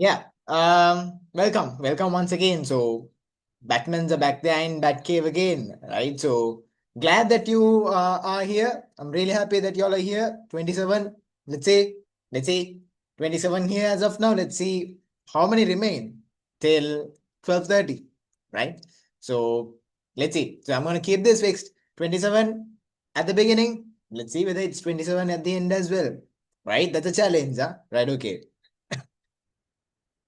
Yeah. Welcome once again. So, Batmans are back there in Batcave again, right? So, glad that you are here. I'm really happy that y'all are here. 27. Let's say 27 here as of now. Let's see how many remain till 12:30, right? So, let's see. So, I'm going to keep this fixed. 27 at the beginning. Let's see whether it's 27 at the end as well, right? That's a challenge, huh? Right? Okay.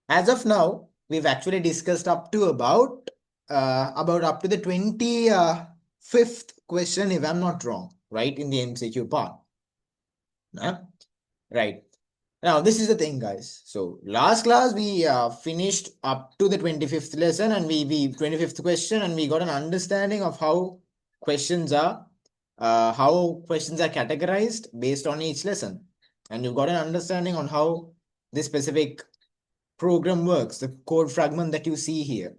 As of now, we've actually discussed about up to the 25th question, if I'm not wrong, right, in the MCQ part. Huh? Right. Now, this is the thing, guys. So, last class we finished up to the 25th lesson, and we 25th question, and we got an understanding of how questions are categorized based on each lesson, and you got an understanding on how this specific program works, the code fragment that you see here,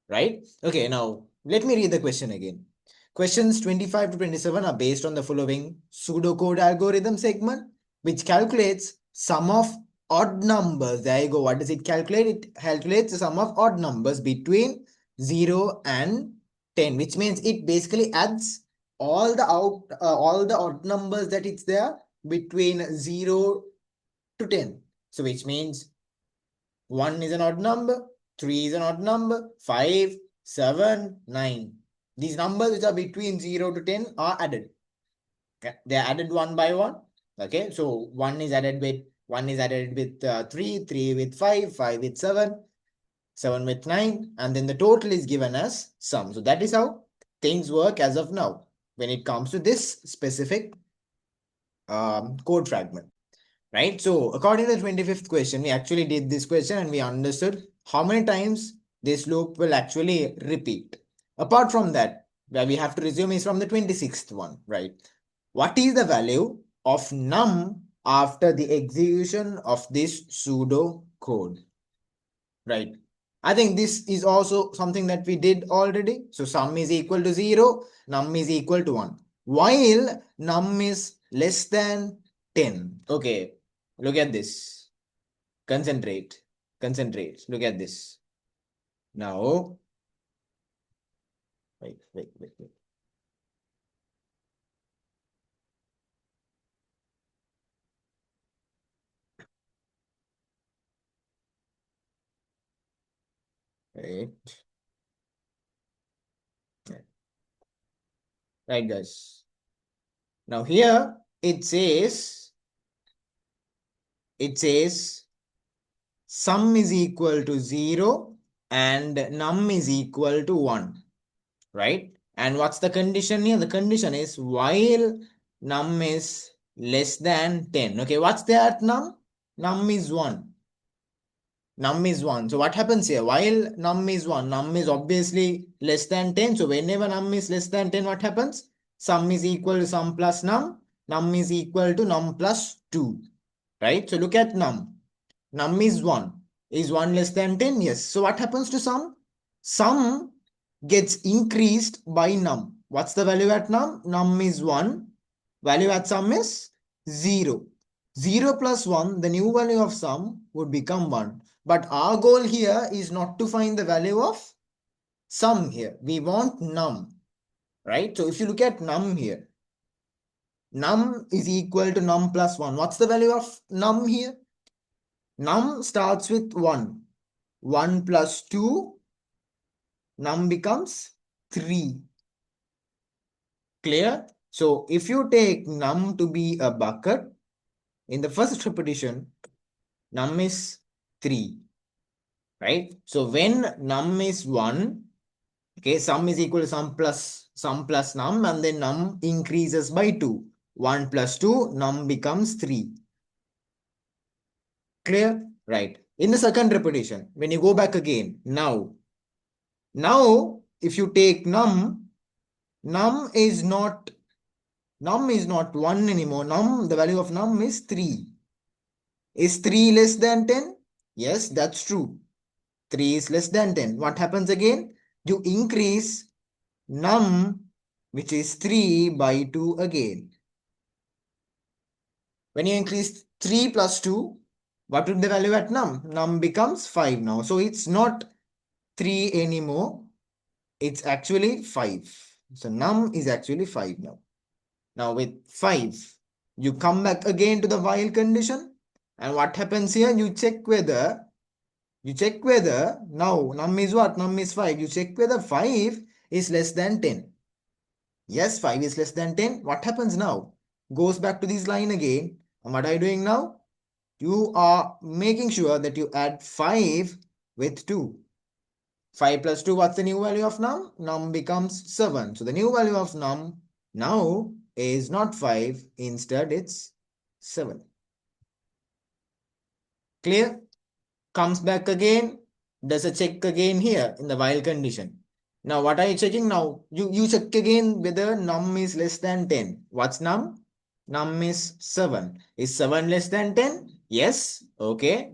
right? Okay, now let me read the question again. Questions 25 to 27 are based on the following pseudocode algorithm segment, which calculates sum of odd numbers. There you go. What does it calculate? It calculates the sum of odd numbers between 0 and 10, which means it basically adds all the odd numbers that it's there between 0 to 10. So which means 1 is an odd number, 3 is an odd number, 5, 7, 9. These numbers which are between 0 to 10 are added. Okay? They are added one by one. Okay, so 1 is added with 3, 3 with 5, 5 with 7, 7 with 9, and then the total is given as sum. So that is how things work as of now when it comes to this specific code fragment. Right? So according to the 25th question, we actually did this question and we understood how many times this loop will actually repeat. Apart from that, where we have to resume is from the 26th one, right? What is the value of num after the execution of this pseudo code, right? I think this is also something that we did already. So sum is equal to 0, num is equal to 1. While num is less than 10. Okay, look at this. Concentrate. Concentrate. Look at this. Now, wait. Wait. Right, guys. Now here it says sum is equal to 0 and num is equal to 1, right? And what's the condition here? The condition is while num is less than 10. Okay, what's there at num? Num is 1. Num is 1. So what happens here? While num is 1, num is obviously less than 10. So whenever num is less than 10, what happens? Sum is equal to sum plus num. Num is equal to num plus 2. Right? So look at num. Num is 1. Is 1 less than 10? Yes. So what happens to sum? Sum gets increased by num. What's the value at num? Num is 1. Value at sum is 0. 0 plus 1, the new value of sum would become 1. But our goal here is not to find the value of sum here. We want num, right? So if you look at num here, num is equal to num plus 1. What's the value of num here? Num starts with 1. 1 plus 2, num becomes 3. Clear? So if you take num to be a bucket, in the first repetition, num is 3. Right? So when num is 1, okay, sum is equal to sum plus num, and then num increases by 2. 1 plus 2, num becomes 3. Clear? Right. In the second repetition, when you go back again, now if you take num is not 1 anymore. The value of num is 3. Is 3 less than 10? Yes, that's true. 3 is less than 10. What happens again? You increase num, which is 3, by 2 again. When you increase 3 plus 2, What would the value at num? Num becomes 5 now. So it's not 3 anymore. It's actually 5. So num is actually 5 now. Now with 5, you come back again to the while condition. And what happens here? You check whether now num is what? Num is 5. You check whether 5 is less than 10. Yes, 5 is less than 10. What happens now? Goes back to this line again. And what are you doing now? You are making sure that you add 5 with 2. 5 plus 2, what's the new value of num? Num becomes 7. So the new value of num now is not 5. Instead, it's 7. Clear? Comes back again. Does a check again here in the while condition. Now, what are you checking now? You check again whether num is less than 10. What's num? Num is 7. Is 7 less than 10? Yes. Okay.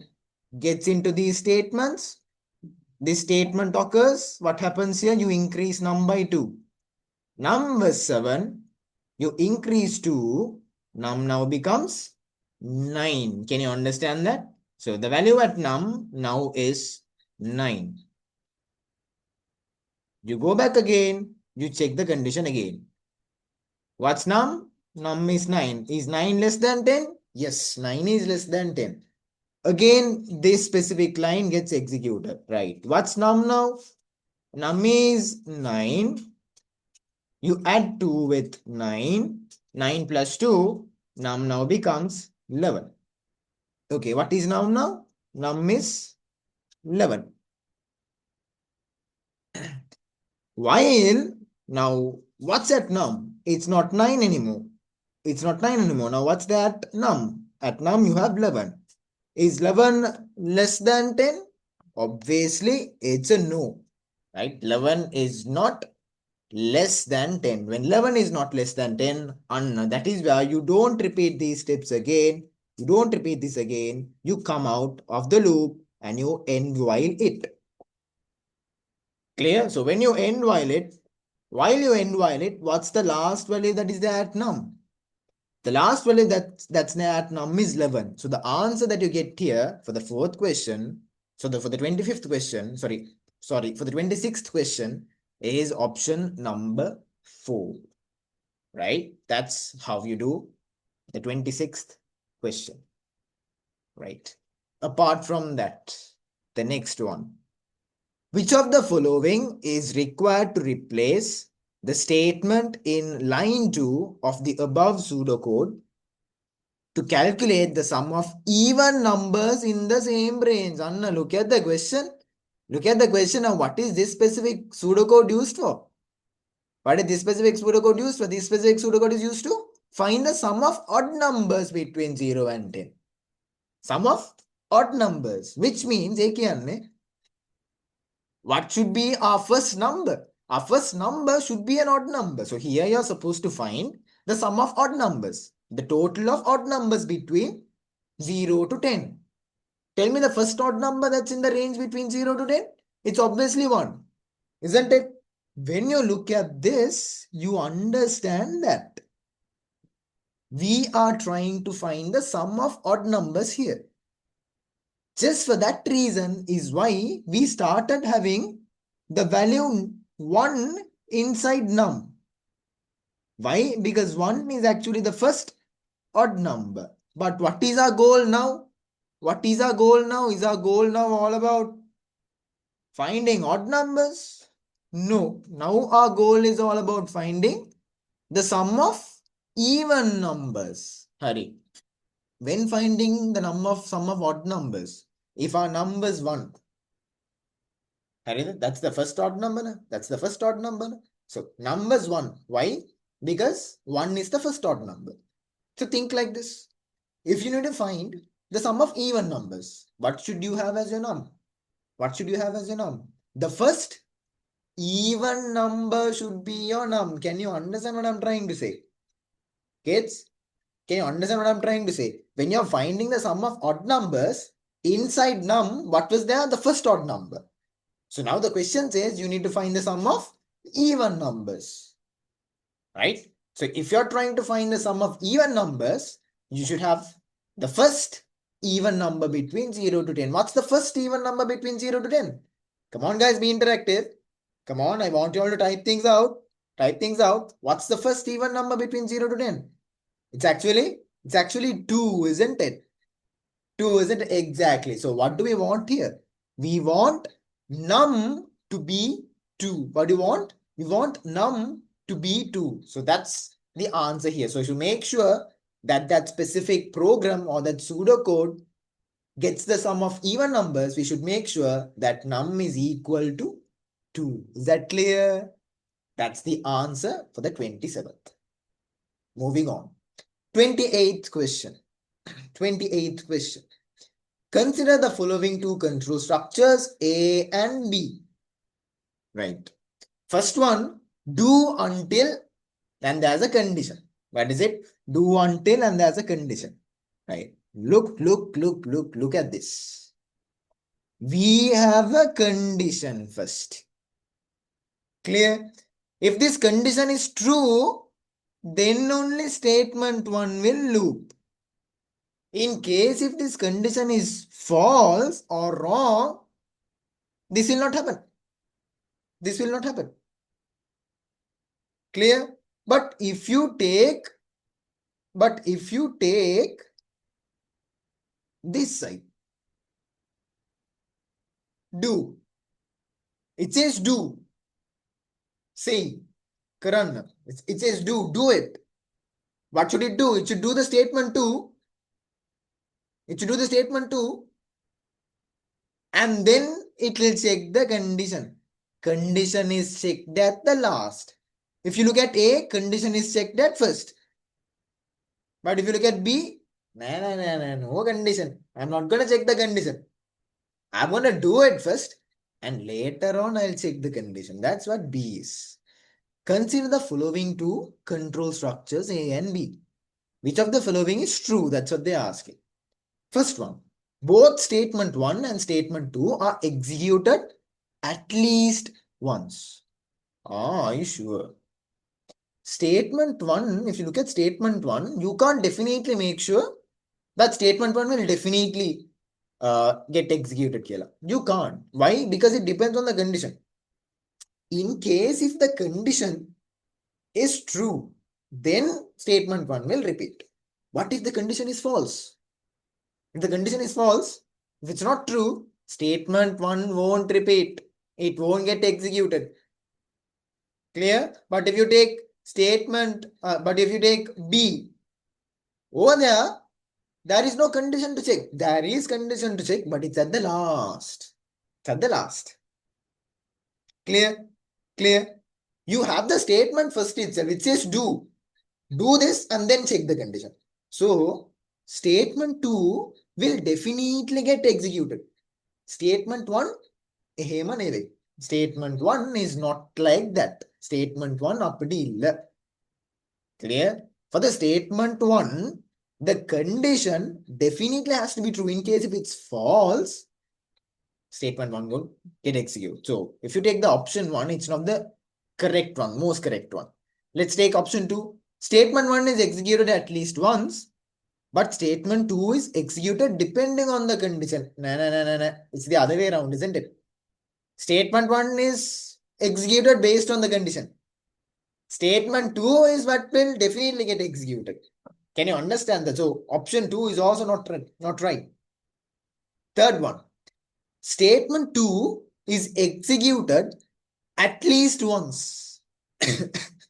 Gets into these statements. This statement occurs. What happens here? You increase num by 2. Num was 7. You increase 2. Num now becomes 9. Can you understand that? So the value at num now is 9. You go back again. You check the condition again. What's num? Num is 9. Is 9 less than 10? Yes, 9 is less than 10. Again, this specific line gets executed. Right. What's num now? Num is 9. You add 2 with 9. 9 plus 2. Num now becomes 11. Okay, what is num now? Num is 11. While now, what's at num? It's not 9 anymore. It's not 9 anymore. Now, what's that num? At num, you have 11. Is 11 less than 10? Obviously, it's a no. Right? 11 is not less than 10. When 11 is not less than 10, that is where you don't repeat these steps again. You don't repeat this again. You come out of the loop and you end while it. Clear? So when you end while it, what's the last value that is there at num? The last value that's there at num is 11. So the answer that you get here for the fourth question, for the 25th question, for the 26th question is option number 4. Right? That's how you do the 26th question. Right? Apart from that, the next one. Which of the following is required to replace the statement in line 2 of the above pseudocode to calculate the sum of even numbers in the same range? Anna, look at the question. Look at the question of what is this specific pseudocode used for? What is this specific pseudocode used for? This specific pseudocode is used to find the sum of odd numbers between 0 and 10. Sum of odd numbers, which means, what should be our first number? Our first number should be an odd number. So here you are supposed to find the sum of odd numbers, the total of odd numbers between 0 to 10. Tell me the first odd number that's in the range between 0 to 10. It's obviously 1, isn't it? When you look at this, you understand that we are trying to find the sum of odd numbers here. Just for that reason is why we started having the value 1 inside num. Why? Because 1 is actually the first odd number. But what is our goal now? What is our goal now? Is our goal now all about finding odd numbers? No. Now our goal is all about finding the sum of even numbers. Hari. When finding the sum of odd numbers, if our number is 1, that's the first odd number. That's the first odd number. So number is 1. Why? Because 1 is the first odd number. So think like this. If you need to find the sum of even numbers, what should you have as your num? What should you have as your num? The first even number should be your num. Can you understand what I'm trying to say? Kids, can you understand what I'm trying to say? When you're finding the sum of odd numbers, inside num, what was there? The first odd number. So now the question says you need to find the sum of even numbers. Right? So if you're trying to find the sum of even numbers, you should have the first even number between 0 to 10. What's the first even number between 0 to 10? Come on, guys, be interactive. Come on, I want you all to type things out. Type things out. What's the first even number between 0 to 10? It's actually 2, isn't it? 2, isn't it? Exactly. So what do we want here? We want num to be 2. What do you want? We want num to be 2. So that's the answer here. So if you make sure that that specific program or that pseudocode gets the sum of even numbers, we should make sure that num is equal to 2. Is that clear? That's the answer for the 27th. Moving on. 28th question. 28th question. Consider the following two control structures, A and B. Right. First one, do until, and there's a condition. What is it? Do until and there's a condition. Right. Look at this. We have a condition first. Clear? If this condition is true, then only statement 1 will loop. In case if this condition is false or wrong, this will not happen. This will not happen. Clear? But if you take this side, do. It says do. Say, Karan. It says do it. What should it do? It should do the statement 2. It should do the statement 2. And then it will check the condition. Condition is checked at the last. If you look at A, condition is checked at first. But if you look at B, no condition. I'm not going to check the condition. I'm going to do it first and later on I'll check the condition. That's what B is. Consider the following two control structures A and B. Which of the following is true? That's what they're asking. First one, both statement 1 and statement 2 are executed at least once. Are you sure? Statement 1, if you look at statement 1, you can't definitely make sure that statement 1 will definitely get executed. You can't. Why? Because it depends on the condition. In case if the condition is true, then statement 1 will repeat. What if the condition is false? If the condition is false, if it's not true, statement 1 won't repeat. It won't get executed. Clear? But if you take B, over there is no condition to check. There is condition to check, but it's at the last. It's at the last. Clear? Clear? You have the statement first itself. It says do. Do this and then check the condition. So, statement 2 will definitely get executed. Statement 1, Statement 1 is not like that. Statement 1 appadi illa. Clear? For the statement 1, the condition definitely has to be true. In case if it's false, statement 1 will get executed. So, if you take the option 1, it's not the correct one, most correct one. Let's take option 2. Statement 1 is executed at least once, but statement 2 is executed depending on the condition. No. It's the other way around, isn't it? Statement 1 is executed based on the condition. Statement 2 is what will definitely get executed. Can you understand that? So, option 2 is also not right. Third one. Statement 2 is executed at least once.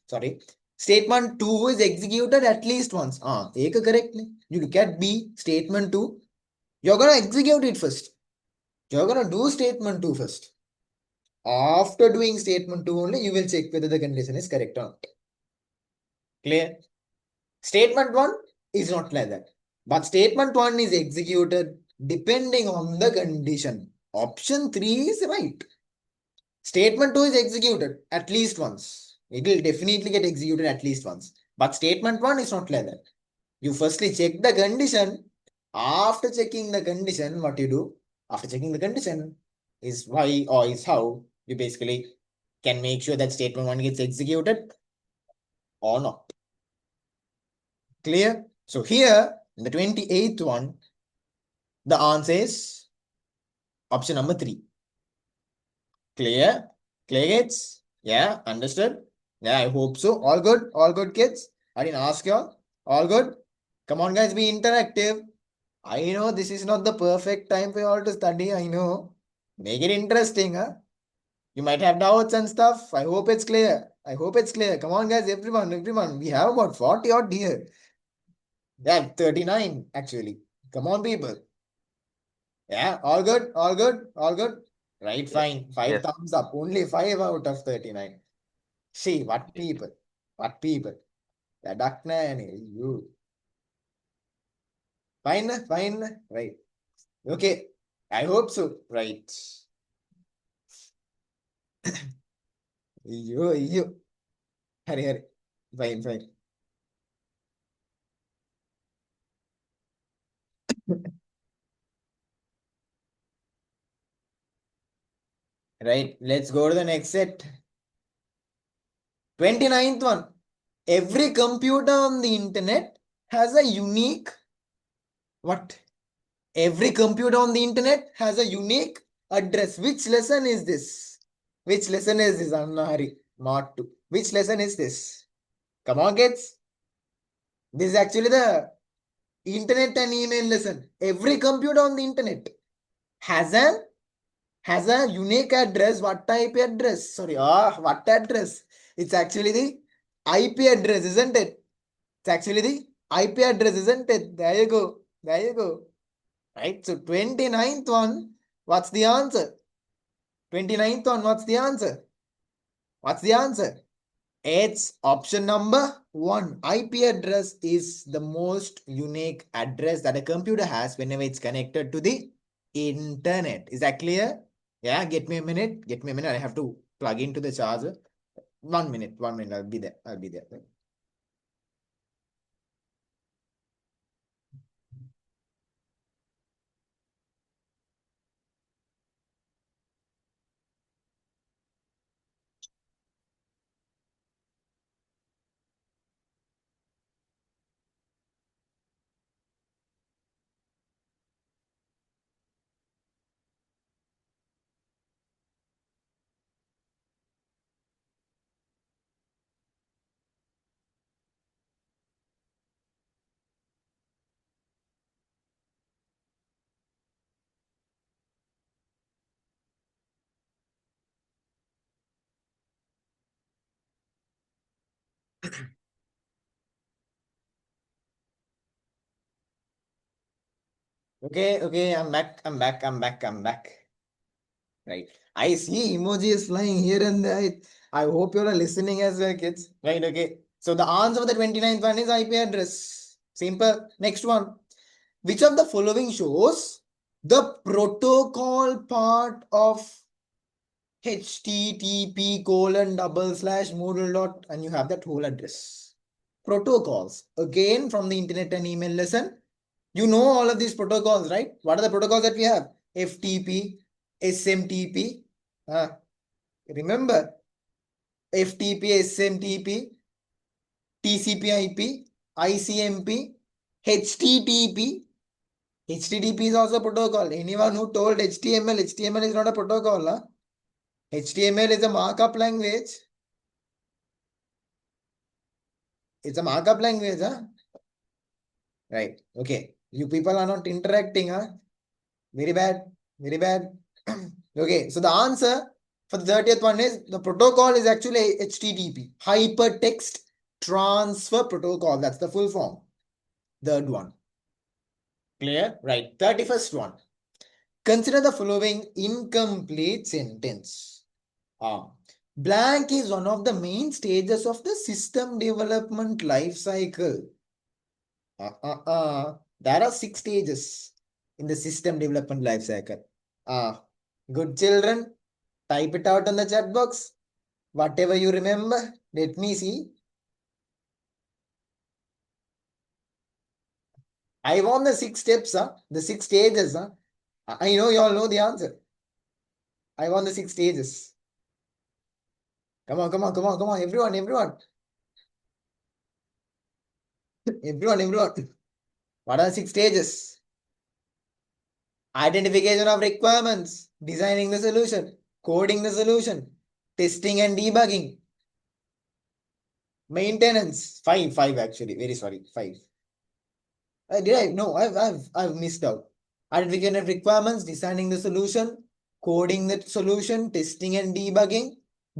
Sorry. Statement 2 is executed at least once. Correctly. You look at B, statement 2. You're going to execute it first. You're going to do statement 2 first. After doing statement 2 only, you will check whether the condition is correct or not. Clear? Statement 1 is not like that. But statement 1 is executed depending on the condition. Option 3 is right. Statement 2 is executed at least once. It will definitely get executed at least once. But statement 1 is not like that. You firstly check the condition. After checking the condition, what you do? After checking the condition is why or is how you basically can make sure that statement 1 gets executed or not. Clear? So here, in the 28th one, The answer is option number 3. Clear? Clear, kids? Yeah, understood? Yeah, I hope so. All good? All good, kids? I didn't ask y'all. All good? Come on, guys, be interactive. I know this is not the perfect time for you all to study. I know. Make it interesting, huh? You might have doubts and stuff. I hope it's clear. I hope it's clear. Come on, guys, everyone. We have about 40 odd here. Yeah, 39 actually. Come on, people. Yeah, all good, all good, all good. Right, Yes. fine. 5 Yes. thumbs up. Only 5 out of 39. See, what people? What people? The duck man, you. Fine, fine. Right. Okay. I hope so. Right. You. Hurry. Fine, fine. Right. Let's go to the next set. 29th one. Every computer on the internet has a unique what? Every computer on the internet has a unique address. Which lesson is this? Which lesson is this, Annahari? Not to. Which lesson is this? Come on, kids. This is actually the internet and email lesson. Every computer on the internet has a unique address. What IP address? Sorry, what address? It's actually the IP address, isn't it? It's actually the IP address, isn't it? There you go. There you go. Right? So 29th one, what's the answer? 29th one, what's the answer? What's the answer? It's option number 1. IP address is the most unique address that a computer has whenever it's connected to the internet. Is that clear? Yeah, get me a minute. Get me a minute. I have to plug into the charger. 1 minute. 1 minute. I'll be there. I'll be there. Okay. I'm back. Right. I see emojis flying here and there. I hope you're listening as well, kids. Right, okay. So the answer for the 29th one is IP address. Simple. Next one. Which of the following shows the protocol part of HTTP colon double slash modal dot and you have that whole address. Protocols. Again, from the internet and email lesson. You know all of these protocols, right? What are the protocols that we have? FTP, SMTP. Remember, FTP, SMTP, TCP/IP, ICMP, HTTP. HTTP is also a protocol. Anyone who told HTML, HTML is not a protocol. Huh? HTML is a markup language. It's a markup language. Huh? Right. Okay. You people are not interacting. Huh? Very bad. Very bad. Okay. So the answer for the 30th one is the protocol is actually HTTP. Hypertext Transfer Protocol. That's the full form. Third one. Clear? Right. 31st one. Consider the following incomplete sentence. Blank is one of the main stages of the system development life cycle. There are 6 stages in the system development life cycle. Good children, type it out on the chat box. Whatever you remember, let me see. I want the 6 steps, the 6 stages. I know you all know the answer. I want the 6 stages. Come on, everyone. Everyone. What are the 6 stages? Identification of requirements, designing the solution, coding the solution, testing and debugging, maintenance. Five actually. Very sorry. Five. Did I? No, I've missed out. Identification of requirements, designing the solution, coding the solution, testing and debugging,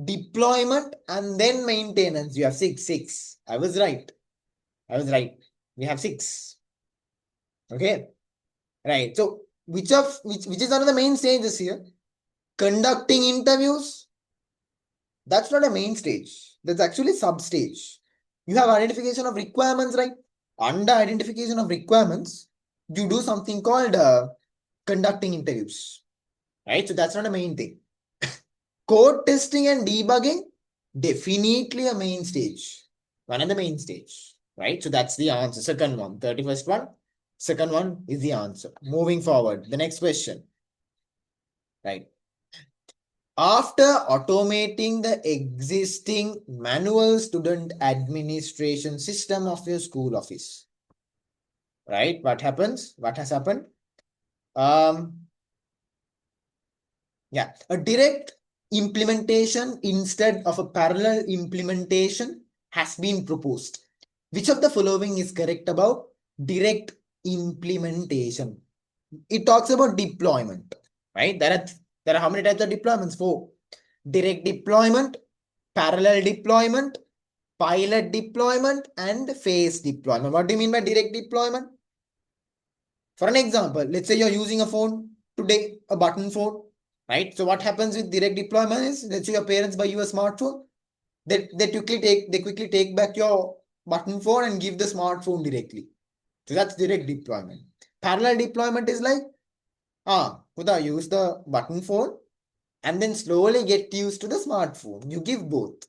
deployment, and then maintenance. You have six. I was right. We have six. Okay. Right. So which is one of the main stages here? Conducting interviews. That's not a main stage. That's actually sub stage. You have identification of requirements, right? Under identification of requirements, you do something called conducting interviews, right? So that's not a main thing. Code testing and debugging, definitely a main stage. One of the main stage, right? So that's the answer. Second one, 31st one. Second one is the answer. Moving forward, the next question, right? After automating the existing manual student administration system of your school office, right? What happens? What has happened? Yeah, a direct implementation instead of a parallel implementation has been proposed. Which of the following is correct about direct implementation? It talks about deployment, right? There are how many types of deployments? Four. Direct deployment, parallel deployment, pilot deployment, and phase deployment. What do you mean by direct deployment? For an example, let's say you're using a phone today, a button phone, right? So what happens with direct deployment is, let's say your parents buy you a smartphone, they quickly take back your button phone and give the smartphone directly. So that's direct deployment. Parallel deployment is like, Huda, use the button phone and then slowly get used to the smartphone. You give both.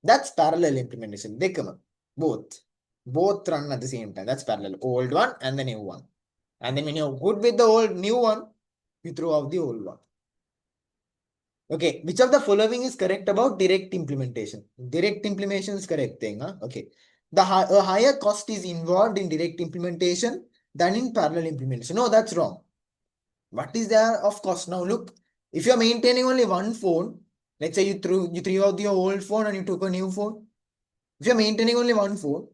That's parallel implementation. They come up. Both. Both run at the same time. That's parallel. Old one and the new one. And then when you're good with the old new one, you throw out the old one. Okay, which of the following is correct about direct implementation? Direct implementation is correct thing. Huh? Okay. A higher cost is involved in direct implementation than in parallel implementation. No, that's wrong. What is there of cost? Now look, if you're maintaining only one phone, let's say you threw out your old phone and you took a new phone. If you're maintaining only one phone,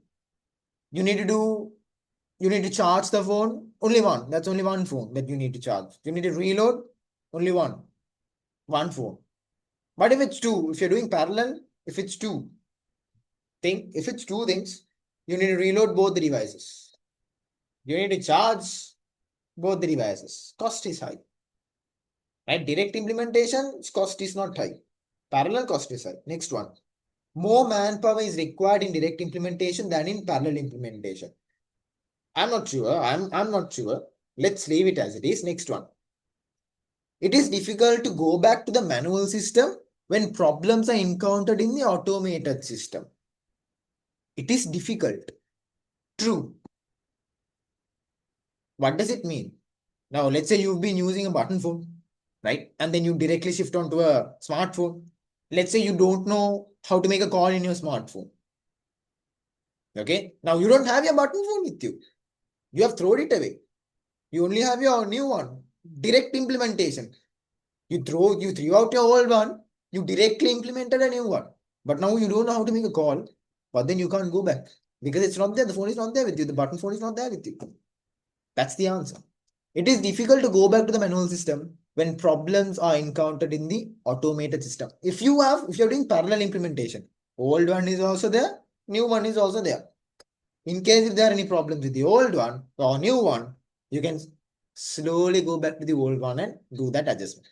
you need to charge the phone, only one. That's only one phone that you need to charge. You need to reload, only one phone. But if it's two, if you're doing parallel, if it's two things, you need to reload both the devices. You need to charge both the devices. Cost is high. Right? Direct implementation, cost is not high. Parallel cost is high. Next one. More manpower is required in direct implementation than in parallel implementation. I'm not sure. I'm not sure. Let's leave it as it is. Next one. It is difficult to go back to the manual system when problems are encountered in the automated system. It is difficult. True. What does it mean? Now, let's say you've been using a button phone, right? And then you directly shift onto a smartphone. Let's say you don't know how to make a call in your smartphone. Okay. Now, you don't have your button phone with you. You have thrown it away. You only have your new one. Direct implementation. You threw out your old one. You directly implemented a new one. But now you don't know how to make a call. But then you can't go back because it's not there. The phone is not there with you. The button phone is not there with you. That's the answer. It is difficult to go back to the manual system when problems are encountered in the automated system. If you're doing parallel implementation, old one is also there, new one is also there. In case if there are any problems with the old one or new one, you can slowly go back to the old one and do that adjustment.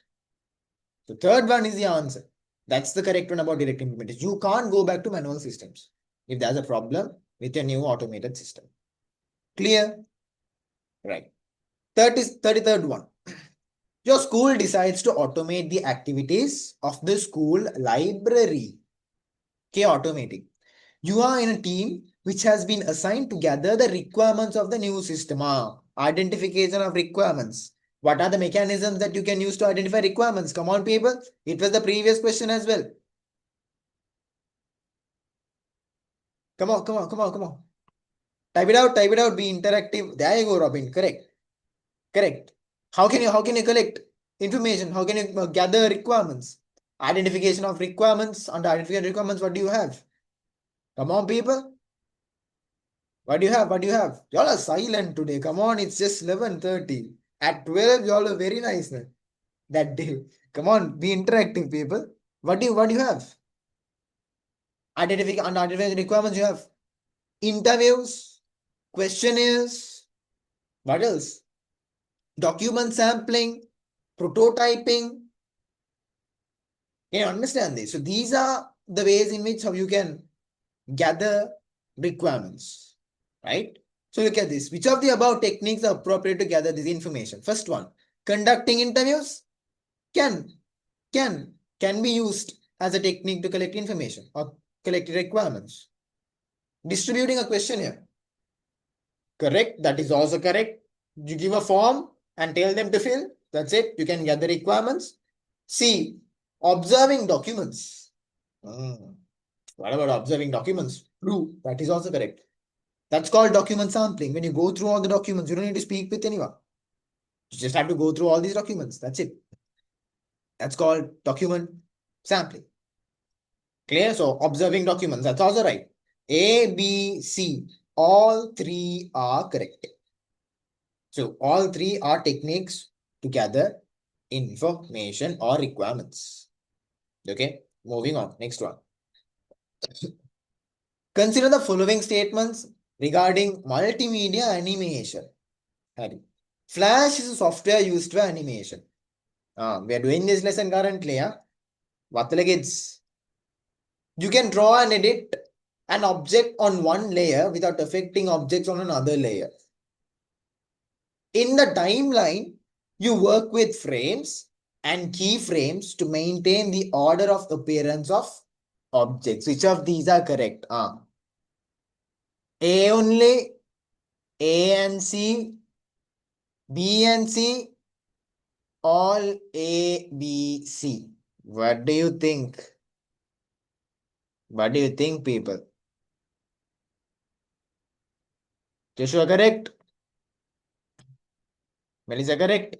The third one is the answer. That's the correct one about direct implementation. You can't go back to manual systems if there's a problem with your new automated system. Clear? Right. 33rd one. Your school decides to automate the activities of the school library. Okay, automating. You are in a team which has been assigned to gather the requirements of the new system. Identification of requirements. What are the mechanisms that you can use to identify requirements? Come on, people. It was the previous question as well. Come on. Type it out. Be interactive. There you go, Robin. Correct. How can you collect information? How can you gather requirements? Identification of requirements. Under identification requirements, what do you have? Come on, people. What do you have? What do you have? Y'all are silent today. Come on, it's just 11:30. At 12, y'all are very nice man. That day. Come on, be interactive, people. What do you have? Under identification requirements, you have interviews, questionnaires, what else? Document sampling, prototyping. Can you understand this? So these are the ways in which how you can gather requirements, right? So look at this. Which of the above techniques are appropriate to gather this information? First one, conducting interviews can can be used as a technique to collect information or collect requirements. Distributing a questionnaire, correct? That is also correct. You give a form and tell them to fill. That's it. You can get the requirements. C, observing documents. What about observing documents? True. That is also correct. That's called document sampling. When you go through all the documents, you don't need to speak with anyone. You just have to go through all these documents. That's it. That's called document sampling. Clear? So observing documents, that's also right. A, B, C, all three are correct. So all three are techniques to gather information or requirements. Okay, moving on. Next one. Consider the following statements regarding multimedia animation. Flash is a software used for animation. We are doing this lesson currently. What the kids? You can draw and edit an object on one layer without affecting objects on another layer. In the timeline, you work with frames and keyframes to maintain the order of appearance of objects. Which of these are correct? A only, A and C, B and C, all A, B, C. What do you think? What do you think, people? Joshua correct? Melissa correct?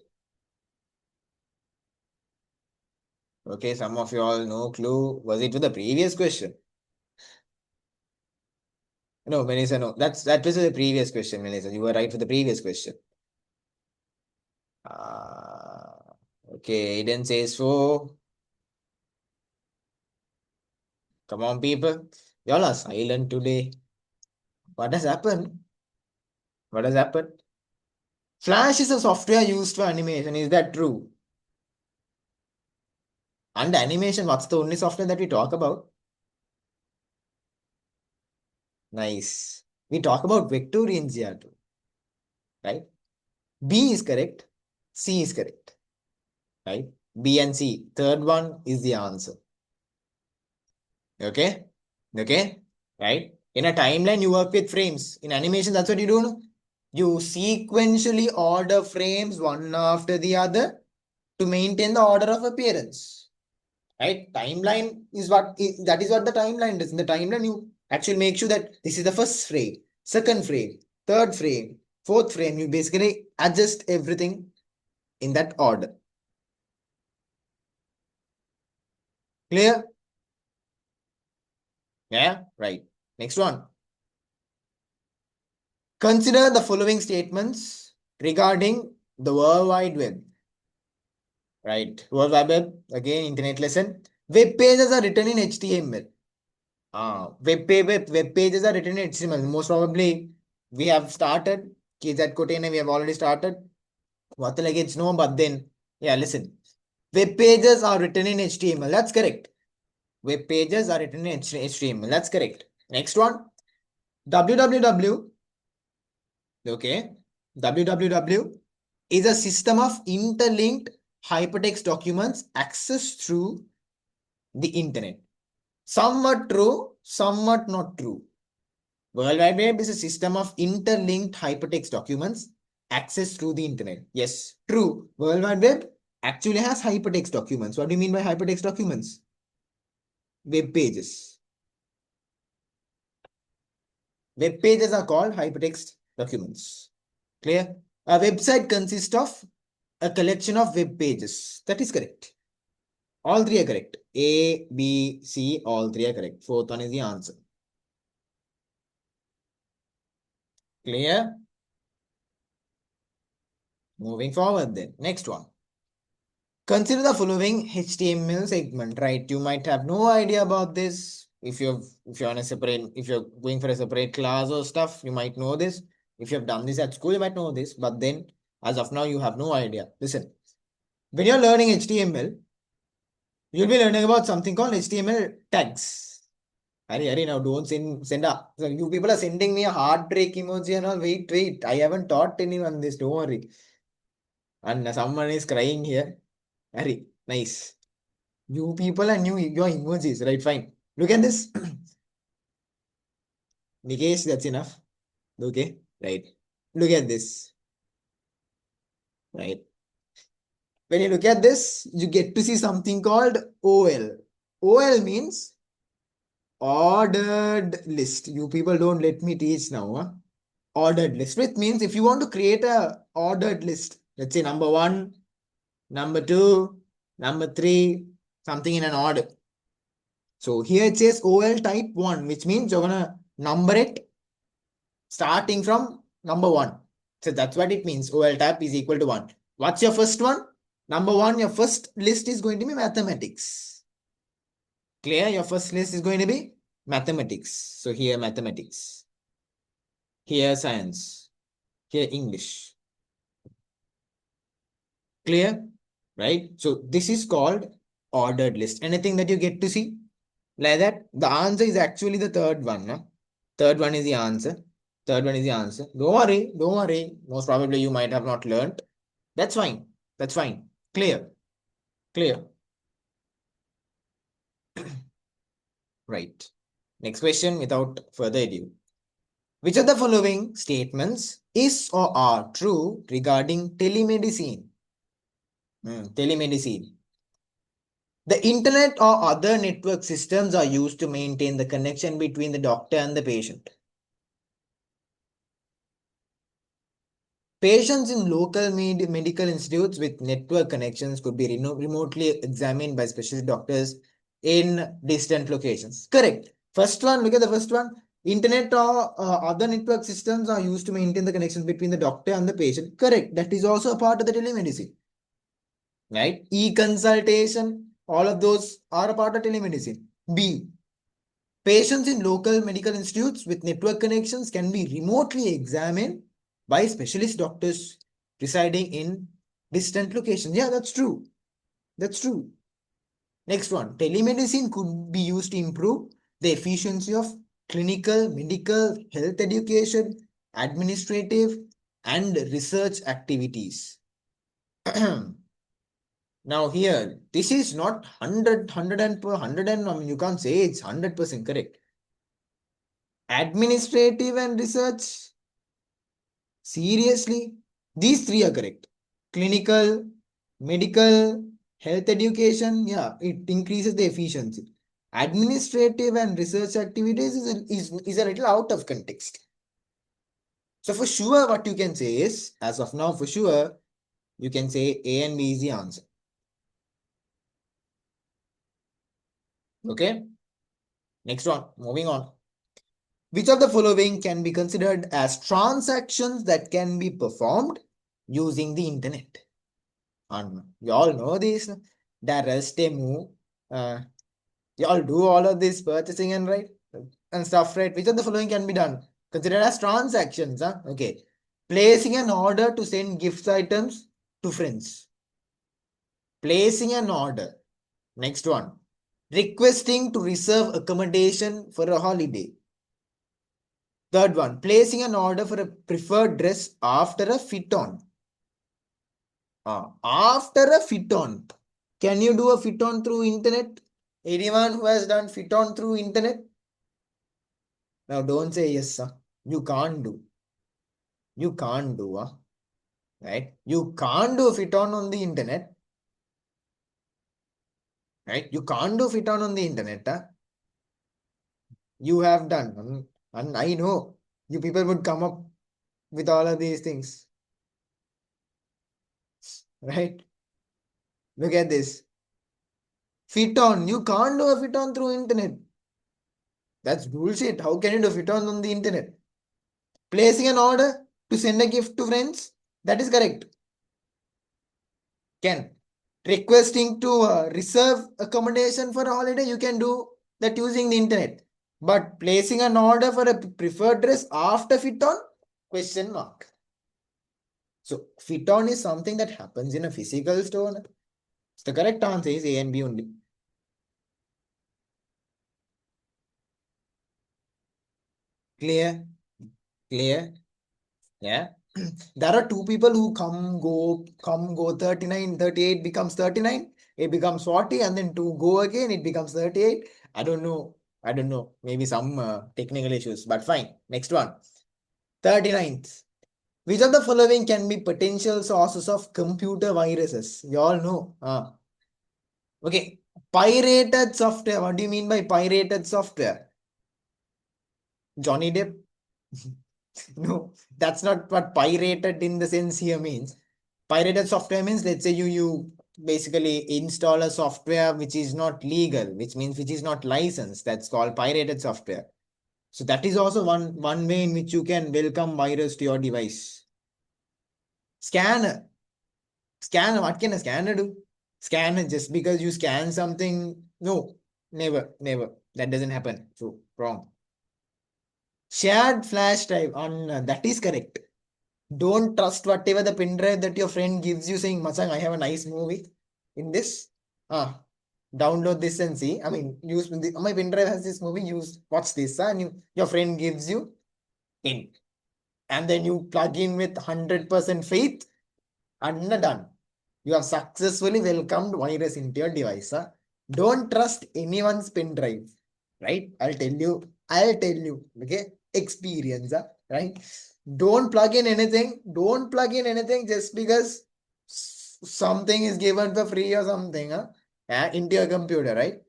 Okay, some of you all no clue. Was it for the previous question? No, Melissa, no. That was the previous question, Melissa. You were right for the previous question. Okay, Aiden says so. Come on, people. Y'all are silent today. What has happened? What has happened? Flash is a software used for animation. Is that true? And animation, what's the only software that we talk about? Nice. We talk about vectorians here too. Right? B is correct. C is correct. Right? B and C. Third one is the answer. Okay? Okay? Right? In a timeline, you work with frames. In animation, that's what you do. No? You sequentially order frames one after the other to maintain the order of appearance. Right? Timeline is that is what the timeline does. In the timeline, you actually make sure that this is the first frame, second frame, third frame, fourth frame. You basically adjust everything in that order. Clear? Yeah, right. Next one. Consider the following statements regarding the World Wide Web. Right. World Wide Web, again, internet lesson. Web pages are written in HTML. Web pages are written in HTML. Most probably, we have started. Kids at Kotene, we have already started. What the like it's no, but then, yeah, listen. Web pages are written in HTML. That's correct. Web pages are written in HTML. That's correct. Next one. www. Okay. www is a system of interlinked hypertext documents accessed through the internet. Somewhat true, somewhat not true. World Wide Web is a system of interlinked hypertext documents accessed through the internet. Yes, true. World Wide Web actually has hypertext documents. What do you mean by hypertext documents? Web pages. Web pages are called hypertext documents. Clear? A website consists of a collection of web pages. That is correct. All three are correct. A, B, C, all three are correct. Fourth one is the answer. Clear? Moving forward then. Next one. Consider the following HTML segment, right? You might have no idea about this. If you're going for a separate class or stuff, you might know this. If you have done this at school, you might know this. But then, as of now, you have no idea. Listen, when you're learning HTML, you'll be learning about something called HTML tags. Hurry, now don't send up. So you people are sending me a heartbreak emoji and all. Wait. I haven't taught anyone this. Don't worry. And someone is crying here. Hurry, nice. You people are new, your emojis, right? Fine. Look at this. Nikesh, that's enough. Okay, right. Look at this, right? When you look at this, you get to see something called OL. OL means ordered list. You people don't let me teach now. Huh? Ordered list, which means if you want to create a ordered list, let's say number one, number two, number three, something in an order. So here it says OL type 1, which means you're gonna number it starting from number 1. So that's what it means. OL type is equal to 1. What's your first one? Number 1, your first list is going to be mathematics. Clear? Your first list is going to be mathematics. So here mathematics. Here science. Here English. Clear? Right? So this is called ordered list. Anything that you get to see? Like that, the answer is actually the third one. No? Third one is the answer. Third one is the answer. Don't worry. Don't worry. Most probably you might have not learned. That's fine. That's fine. Clear. Clear. Right. Next question without further ado. Which of the following statements is or are true regarding telemedicine? Telemedicine. The internet or other network systems are used to maintain the connection between the doctor and the patient. Patients in local medical institutes with network connections could be remotely examined by specialist doctors in distant locations. Correct. First one, look at the first one. Internet or other network systems are used to maintain the connections between the doctor and the patient. Correct. That is also a part of the telemedicine. Right? E-consultation, all of those are a part of telemedicine. B. Patients in local medical institutes with network connections can be remotely examined by specialist doctors residing in distant locations. Yeah, that's true. That's true. Next one. Telemedicine could be used to improve the efficiency of clinical, medical, health education, administrative, and research activities. Now here, this is not 100 and I mean, you can't say it's 100% correct. Administrative and research, seriously, these three are correct. Clinical, medical, health education, yeah, it increases the efficiency. Administrative and research activities is a little out of context. So for sure, what you can say is, as of now, for sure, you can say A and B is the answer. Okay. Next one, moving on. Which of the following can be considered as transactions that can be performed using the internet? And you all know this. Darius, Temu, you all do all of this purchasing and right and stuff, right? Which of the following can be done? Considered as transactions, huh? Okay. Placing an order to send gift items to friends. Placing an order. Next one. Requesting to reserve accommodation for a holiday. Third one, placing an order for a preferred dress after a fit on. After a fit on. Can you do a fit on through internet? Anyone who has done fit on through internet? Now don't say yes, sir. You can't do. You can't do, right? You can't do fit on the internet. Right? You can't do fit on the internet. You have done. And I know you people would come up with all of these things. right? Look at this. Fit on. You can't do a fit on through internet. That's bullshit. How can you do fit on the internet? Placing an order to send a gift to friends. That is correct. Can. Requesting to reserve accommodation for a holiday. You can do that using the internet. But placing an order for a preferred dress after fit on? Question mark. So fit on is something that happens in a physical store. So the correct answer is A and B only. Clear? Clear? Yeah. There are two people who come, go 39, 38 becomes 39, it becomes 40, and then to go again, it becomes 38. I don't know. I don't know. Maybe some technical issues, but fine. Next one. 39th. Which of the following can be potential sources of computer viruses? You all know. Okay. Pirated software. What do you mean by pirated software? Johnny Depp? No, that's not what pirated in the sense here means. Pirated software means, let's say you basically install a software which is not legal, which means which is not licensed. That's called pirated software. So that is also one way in which you can welcome virus to your device. Scanner. Scanner. What can a scanner do? Scanner, just because you scan something. No, never, never. That doesn't happen. So wrong. Shared flash drive on that is correct. Don't trust whatever the pen drive that your friend gives you saying, Machang, I have a nice movie in this. Download this and see. I mean, use my pen drive has this movie, use watch this. And your friend gives you in. And then you plug in with 100% faith and done. You have successfully welcomed virus into your device. Don't trust anyone's pen drive. Right? I'll tell you. Okay? Experience. Right? Don't plug in anything. Don't plug in anything just because something is given for free or something into your computer, right?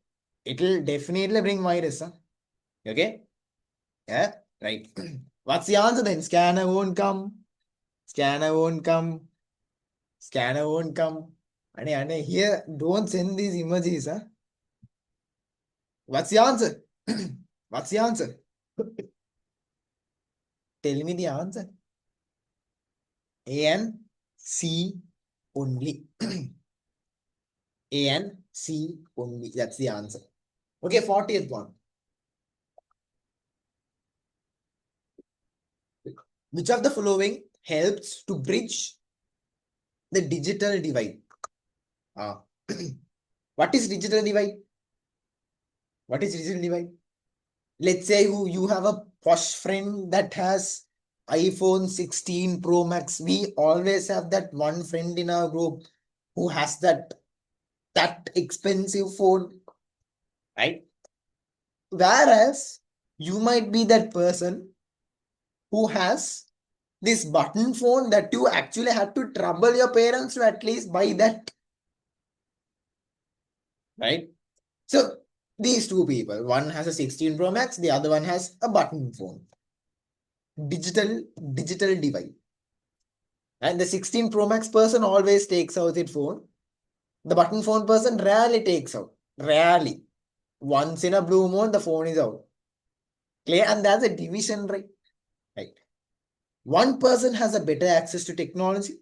It'll definitely bring virus. Okay? Yeah, right. What's the answer then? Scanner won't come. Scanner won't come. Scanner won't come. And here, don't send these emojis. What's the answer? What's the answer? Tell me the answer. A and C only. A and C only. That's the answer. Okay, 40th one. Which of the following helps to bridge the digital divide? Ah. What is digital divide? What is digital divide? Let's say you have a posh friend that has iPhone 16 Pro Max. We always have that one friend in our group who has that expensive phone, right? Whereas you might be that person who has this button phone that you actually had to trouble your parents to at least buy that, right? So these two people, one has a 16 Pro Max, the other one has a button phone. Digital divide. And the 16 Pro Max person always takes out his phone. The button phone person rarely takes out. Rarely. Once in a blue moon, the phone is out. Clear? And that's a division, right? Right. One person has a better access to technology.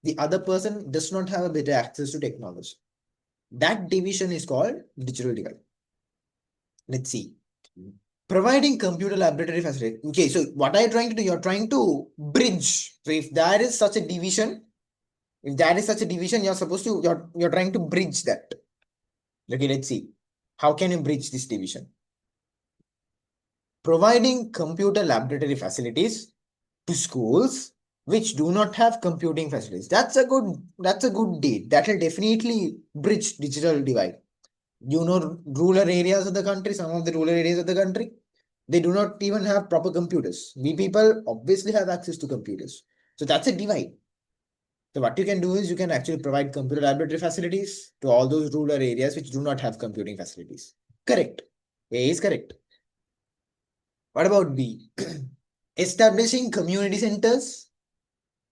The other person does not have a better access to technology. That division is called digital divide. Let's see. Providing computer laboratory facility. Okay, so what are you trying to do? You're trying to bridge. So if there is such a division, you're supposed to, you're trying to bridge that. Okay, let's see. How can you bridge this division? Providing computer laboratory facilities to schools which do not have computing facilities. That's a good deed. That will definitely bridge digital divide. Rural areas of the country, some of the rural areas of the country, they do not even have proper computers. We people obviously have access to computers. So that's a divide. So what you can do is you can actually provide computer laboratory facilities to all those rural areas which do not have computing facilities. Correct. A is correct. What about B? Establishing community centers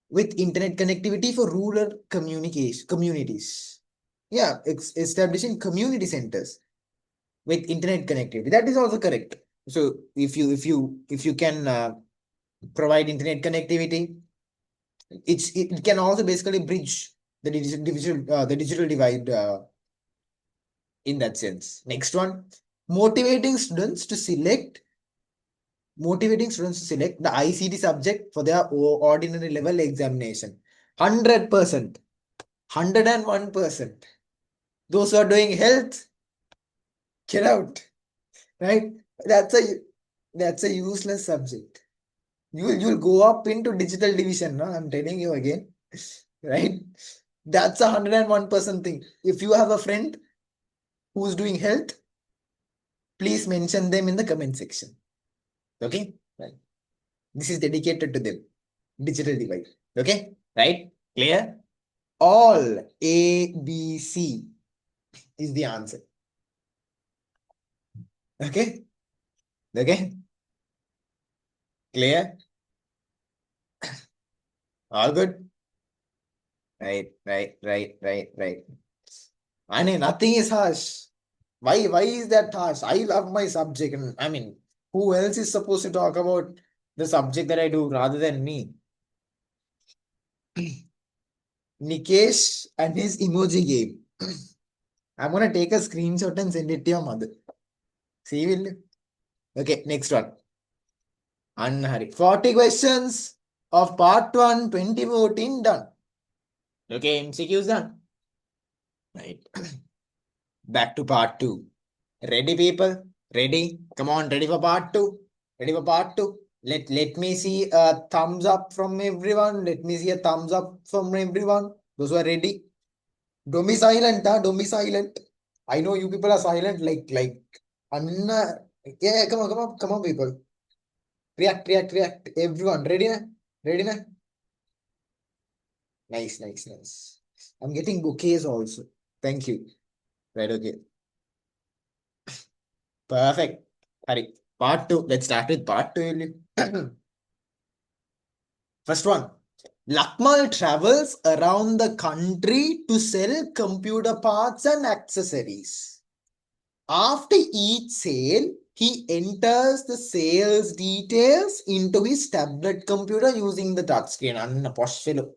with internet connectivity for rural communities. Yeah, establishing community centers with internet connectivity. That is also correct. So if you can provide internet connectivity, it can also basically bridge the digital divide in that sense. Next one, motivating students to select the ICT subject for their ordinary level examination. 100%, 101%. Those who are doing health, get out, right? That's a useless subject. You'll go up into digital division, no? I'm telling you again, right? That's 101% thing. If you have a friend who's doing health, please mention them in the comment section. Okay? Right. This is dedicated to them. Digital divide. Okay? Right? Clear? All A, B, C is the answer. Okay? Okay? Clear? All good? Right. I mean, nothing is harsh. Why is that harsh? I love my subject, and I mean, who else is supposed to talk about the subject that I do rather than me? Nikesh and his emoji game. I'm gonna take a screenshot and send it to your mother. See, will you? Okay, next one. Unhurry. 40 questions of part 1, 2014 done. Okay, MCQs done. Right. Back to part 2. Ready, people? Ready? Come on, ready for part 2? Ready for part 2? Let me see a thumbs up from everyone. Let me see a thumbs up from everyone. Those who are ready. Don't be silent, huh? Don't be silent. I know you people are silent, like Anna. Yeah, come on, people. React. Everyone, ready na? Ready na? Nice. I'm getting bouquets also. Thank you. Right, okay. Perfect. Hurry. Part 2. Let's start with part 2. First one. Lakmal travels around the country to sell computer parts and accessories. After each sale, he enters the sales details into his tablet computer using the touchscreen. Anna posh fellow.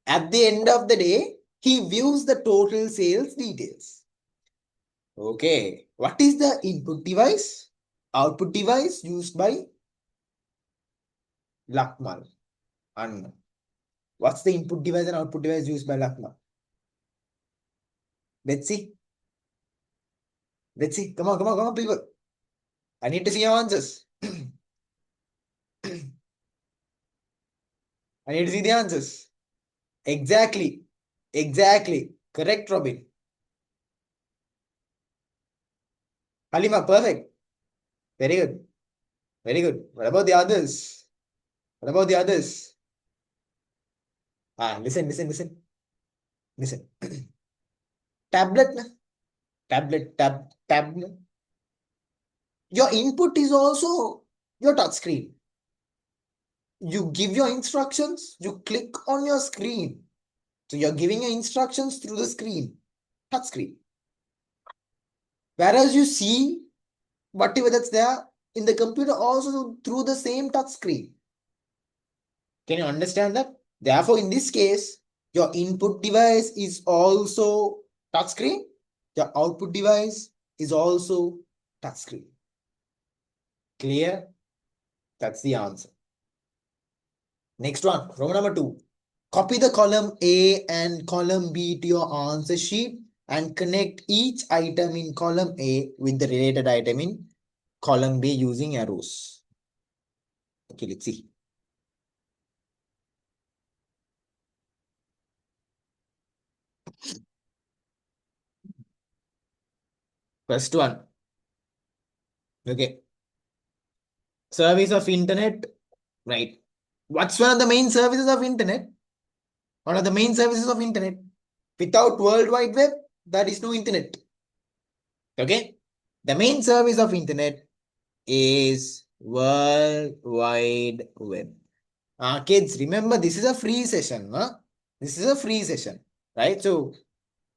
At the end of the day, he views the total sales details. Okay, what is the input device? Output device used by Lakmal. Anna. What's the input device and output device used by Lakmal? Let's see. Come on, people. I need to see your answers. I need to see the answers. Exactly. Correct, Robin. Halima, perfect. Very good. What about the others? Listen. Tablet, na? Tablet. Your input is also your touch screen. You give your instructions, you click on your screen. So you're giving your instructions through the screen, touch screen. Whereas you see whatever that's there in the computer also through the same touch screen. Can you understand that? Therefore, in this case, your input device is also touchscreen. Your output device is also touchscreen. Clear? That's the answer. Next one, Roman number 2. Copy the column A and column B to your answer sheet and connect each item in column A with the related item in column B using arrows. Okay, let's see. First one. Okay. Service of internet. Right. What's one of the main services of internet? One of the main services of internet. Without World Wide Web, there is no internet. Okay. The main service of internet is World Wide Web. Kids, remember this is a free session. Huh? This is a free session, right? So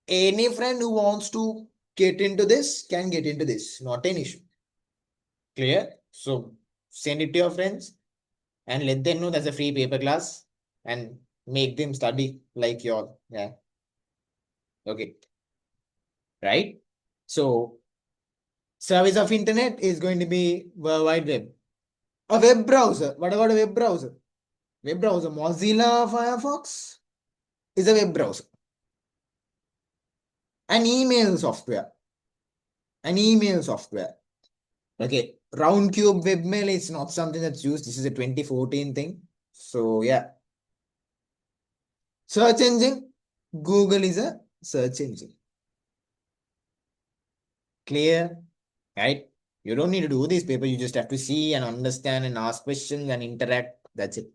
any friend who wants to get into this can get into this. Not an issue. Clear? So send it to your friends and let them know there's a free paper class and make them study like your, yeah. Okay. Right? So service of internet is going to be World Wide Web. A web browser. What about a web browser? Web browser. Mozilla Firefox is a web browser. An email software. An email software. Okay. Roundcube webmail is not something that's used. This is a 2014 thing. So yeah. Search engine. Google is a search engine. Clear? Right? You don't need to do this paper. You just have to see and understand and ask questions and interact. That's it.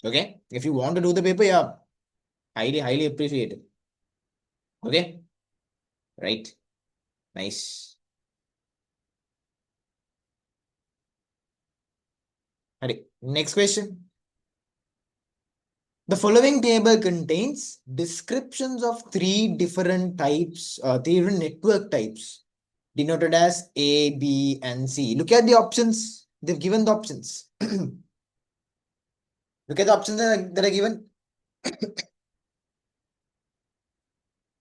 Okay? If you want to do the paper, yeah, highly appreciate it. Okay? Right? Nice. Okay. Next question. The following table contains descriptions of three different network types, denoted as A, B, and C. Look at the options. They've given the options. Look at the options that are given.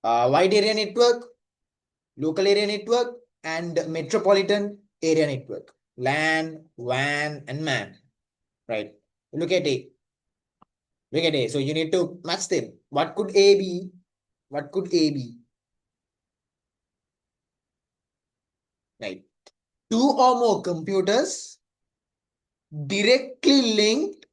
Wide area network, local area network, and metropolitan area network. LAN, WAN, and MAN. Right. Look at A. Look at A. So you need to match them. What could A be? What could A be? Right. Two or more computers directly linked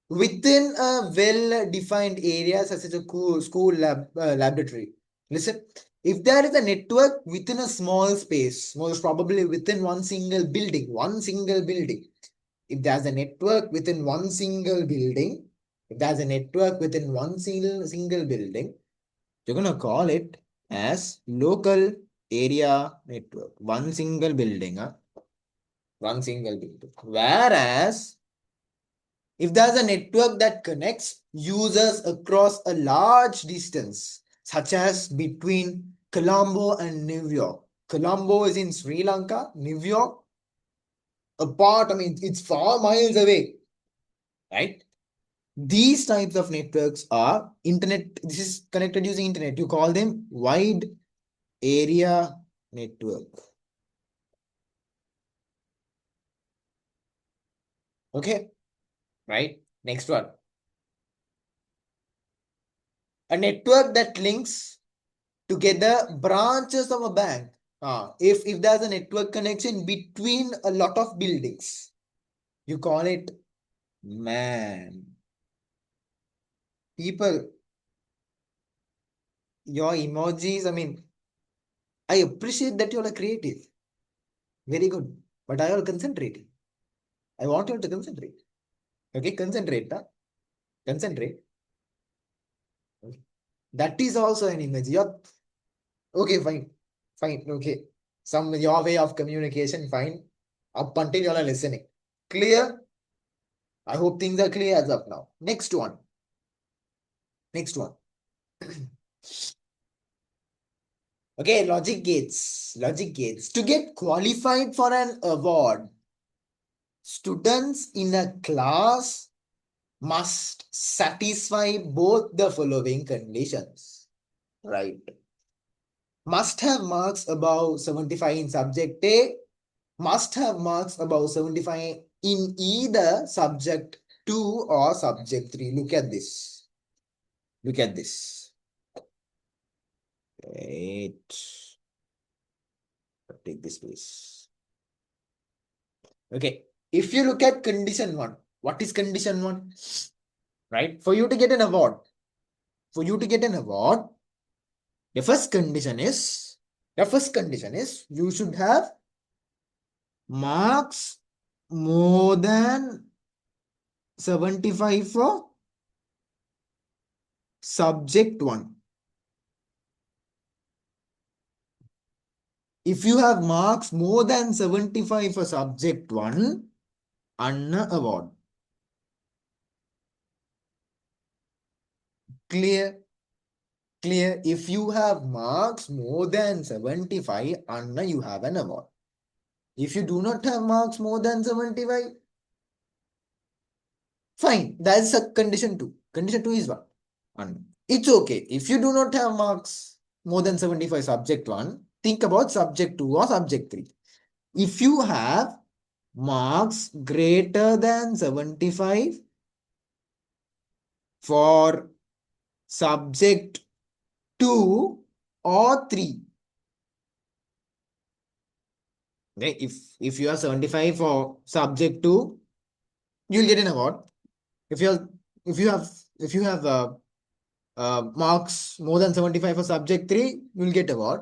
within a well-defined area such as a school laboratory. Listen, if there is a network within a small space, most probably within one single building, if there's a network within one single building, you're gonna call it as local area network. One single building, huh? One single building. Whereas if there's a network that connects users across a large distance, such as between Colombo and New York. Colombo is in Sri Lanka, New York, apart, I mean, it's far miles away, right? These types of networks are internet. This is connected using internet. You call them wide area network. Okay, right? Next one. A network that links together branches of a bank. If there's a network connection between a lot of buildings, you call it MAN. People, your emojis, I mean, I appreciate that you're creative. Very good. But I will concentrate. I want you to concentrate. Okay, concentrate. Huh? Concentrate. Okay. That is also an image. You're okay, fine. Fine. Okay. Some your way of communication, fine. Up until you're listening. Clear? I hope things are clear as of now. Next one. Next one. Okay, logic gates. Logic gates. To get qualified for an award, students in a class must satisfy both the following conditions. Right. Must have marks above 75 in subject A, must have marks above 75 in either subject 2 or subject 3. Look at this. Look at this. Right. Take this please. Okay. If you look at condition 1, what is condition 1? Right? For you to get an award, the first condition is you should have marks more than 75 for subject 1. If you have marks more than 75 for subject 1, an award. Clear? Clear? If you have marks more than 75, Anna, you have an award. If you do not have marks more than 75, fine. That's a condition 2. Condition 2 is what? Anna. It's okay. If you do not have marks more than 75 subject 1, think about subject 2 or subject 3. If you have marks greater than 75 for subject 2 or 3. Okay, if you have 75 for subject 2, you'll get an award. If you have if you have if you have marks more than 75 for subject 3, you'll get award.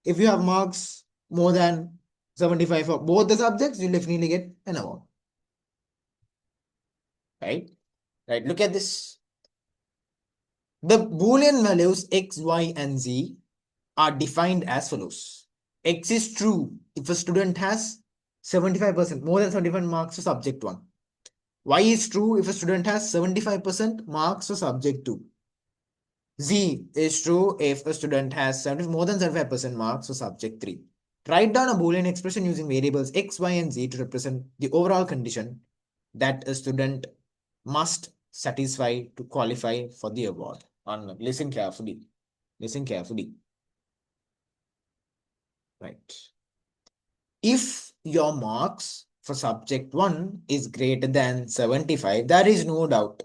If you have marks more than 75 for both the subjects, you'll definitely get an award. Right? Right. Look at this. The Boolean values x, y, and z are defined as follows. X is true if a student has 75%, more than 75 marks for subject 1. Y is true if a student has 75% marks for subject 2. Z is true if a student has more than 75% marks for subject 3. Write down a Boolean expression using variables x, y, and z to represent the overall condition that a student must satisfy to qualify for the award. Listen carefully. Listen carefully. Right. If your marks for subject 1 is greater than 75, there is no doubt.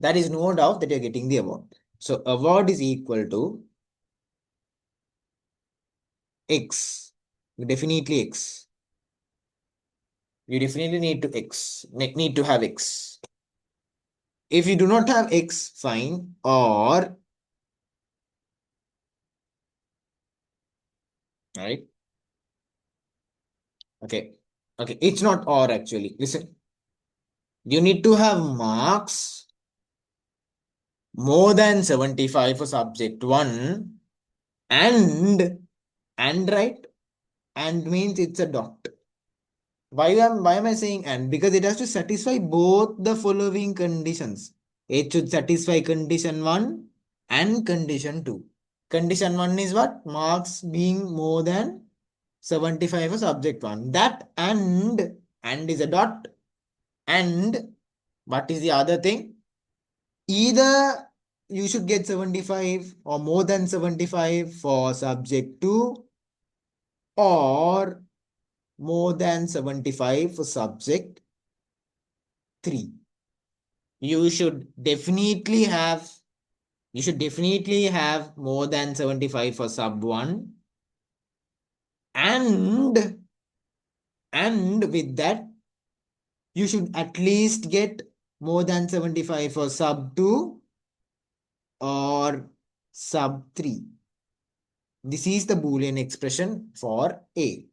There is no doubt that you're getting the award. So award is equal to X. Definitely X. You definitely need to have X. If you do not have X, fine. Or, right? Okay. Okay. It's not or actually. Listen. You need to have marks more than 75 for subject 1 and right, and means it's a dot. Why am I saying and? Because it has to satisfy both the following conditions. It should satisfy condition 1 and condition 2. Condition 1 is what? Marks being more than 75 for subject 1. That and is a dot. And what is the other thing? Either you should get 75 or more than 75 for subject 2 or more than 75 for subject 3. You should definitely have more than 75 for sub 1 and with that you should at least get more than 75 for sub 2 or sub 3. This is the Boolean expression for A.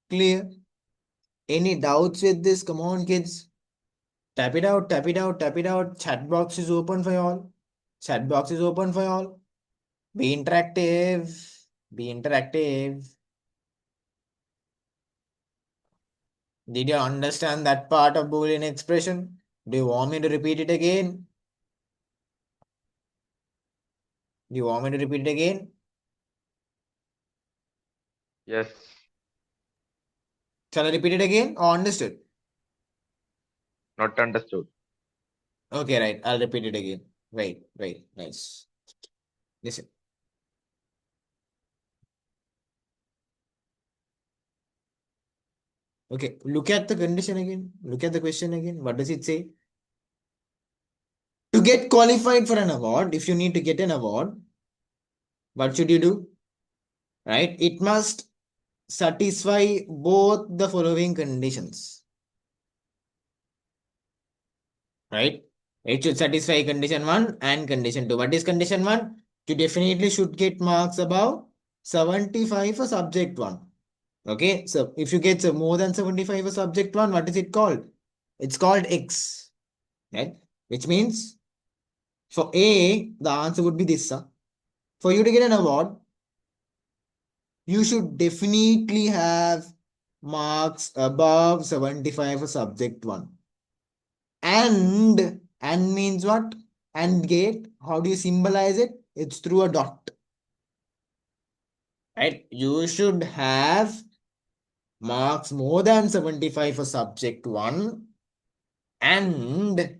Clear? Any doubts with this? Come on, kids. Tap it out, tap it out, tap it out. Chat box is open for y'all. Chat box is open for y'all. Be interactive. Be interactive. Did you understand that part of Boolean expression? Do you want me to repeat it again? Do you want me to repeat it again? Yes. Shall I repeat it again or understood? Not understood. Okay, right. I'll repeat it again. Right. Nice. Listen. Okay, look at the condition again. Look at the question again. What does it say? To get qualified for an award, if you need to get an award, what should you do? Right? It must satisfy both the following conditions. Right? It should satisfy condition 1 and condition 2. What is condition 1? You definitely should get marks above 75 for subject 1. Okay, so if you get more than 75 for subject 1, what is it called? It's called X. Right? Which means for A, the answer would be this. For you to get an award, you should definitely have marks above 75 for subject 1. And means what? And gate, how do you symbolize it? It's through a dot. Right? You should have marks more than 75 for subject 1, and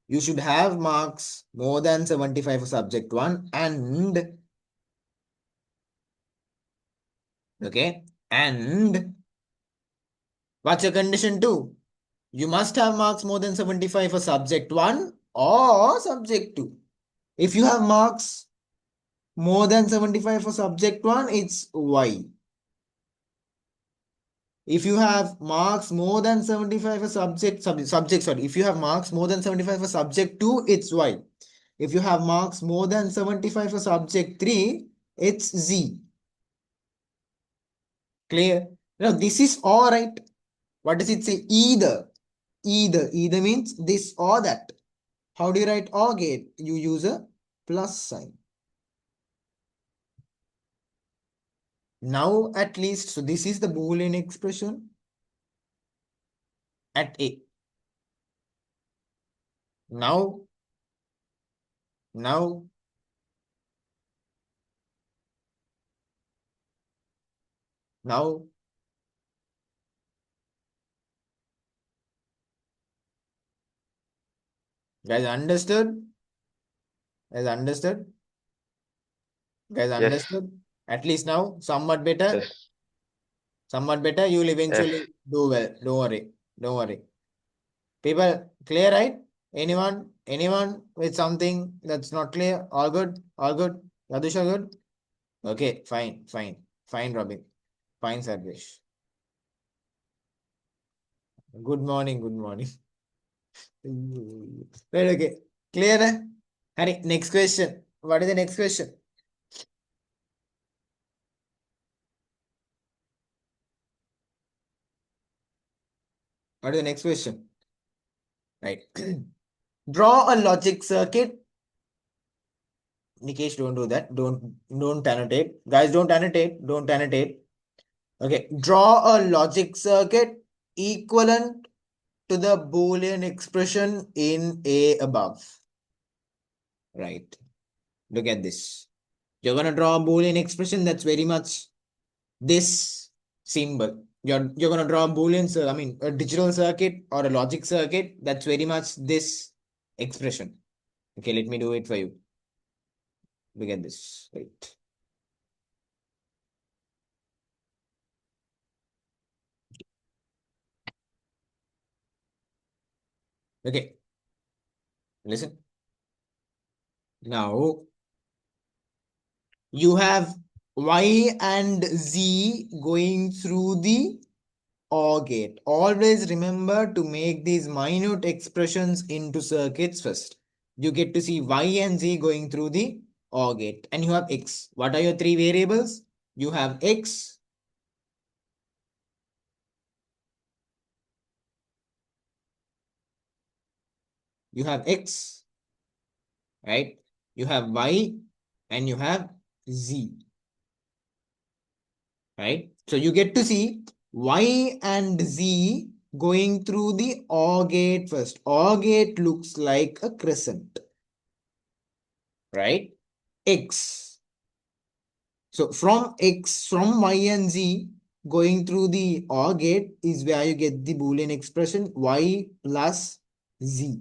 you should have marks more than 75 for subject 1, and okay, and what's your condition 2? You must have marks more than 75 for subject 1 or subject 2. If you have marks more than 75 for subject 1, it's Y. If you have marks more than 75 for subject, sorry, if you have marks more than 75 for subject 2, it's Y. If you have marks more than 75 for subject 3, it's Z. Clear? Now, this is all right. What does it say? Either. Either means this or that. How do you write OR gate? You use a plus sign. Now, at least, so this is the Boolean expression at A. Now, now, now, guys understood? Guys understood? Guys Yes. understood? At least now, somewhat better. Yes. Somewhat better. You will Yes. eventually do well. Don't worry. Don't worry. People, clear, right? Anyone? Anyone with something that's not clear? All good? All good? Yadusha good? Okay, fine, fine. Fine, Robin. Fine, Sarvesh. Good morning, good morning. Right, okay. Clear, eh? Hari, next question. What is the next question? What is the next question? Right. Draw a logic circuit. Nikesh, don't do that. Don't annotate. Guys, don't annotate. Don't annotate. Okay. Draw a logic circuit equivalent to the Boolean expression in A above. Right. Look at this. You're gonna draw a Boolean expression that's very much this symbol. You're gonna draw a Boolean, I mean a digital circuit or a logic circuit that's very much this expression. Okay, let me do it for you. Look at this. Right. Okay. Listen. Now you have Y and Z going through the OR gate. Always remember to make these minute expressions into circuits first. You get to see Y and Z going through the OR gate. And you have X. What are your three variables? You have X, you have X, right? You have Y and you have Z, right? So you get to see Y and Z going through the OR gate first. OR gate looks like a crescent, right? X. So from X, from Y and Z going through the OR gate is where you get the Boolean expression Y plus Z.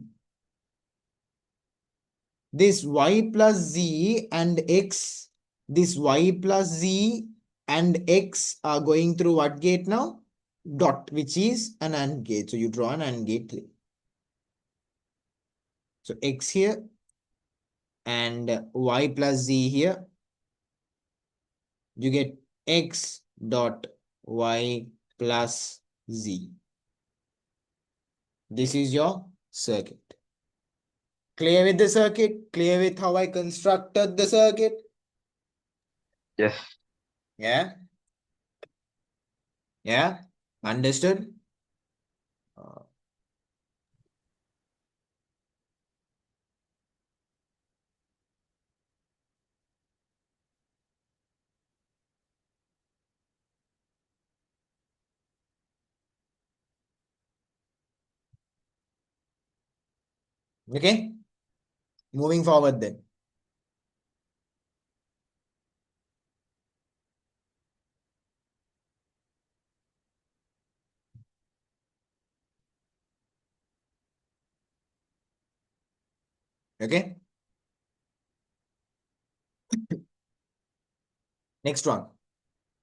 This Y plus Z and X, this Y plus Z and X are going through what gate now? Dot, which is an AND gate. So you draw an AND gate. So X here and Y plus Z here. You get X dot Y plus Z. This is your circuit. Clear with the circuit? Clear with how I constructed the circuit? Yes. Yeah? Yeah? Understood? Uh, Okay, moving forward then. Okay, next one.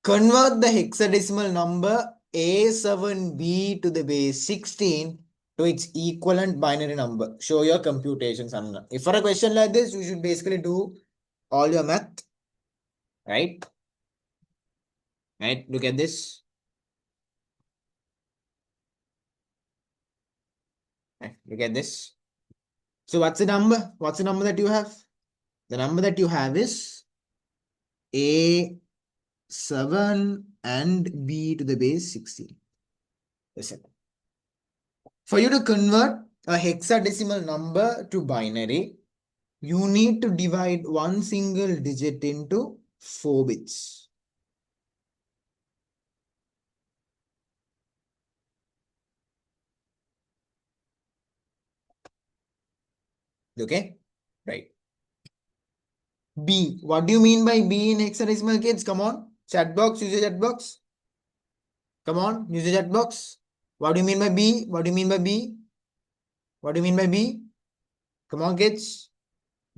Convert the hexadecimal number A7B to the base 16 to its equivalent binary number. Show your computations. If for a question like this, you should basically do all your math, right? Right, look at this. Right, look at this. So what's the number? What's the number that you have? The number that you have is A7 and B to the base 16. Listen. For you to convert a hexadecimal number to binary, you need to divide one single digit into 4 bits. Okay? Right. B. What do you mean by B in hexadecimal, kids? Come on. Chat box. Use your chat box. Come on. Use your chat box. What do you mean by B? What do you mean by B? What do you mean by B? Come on, kids.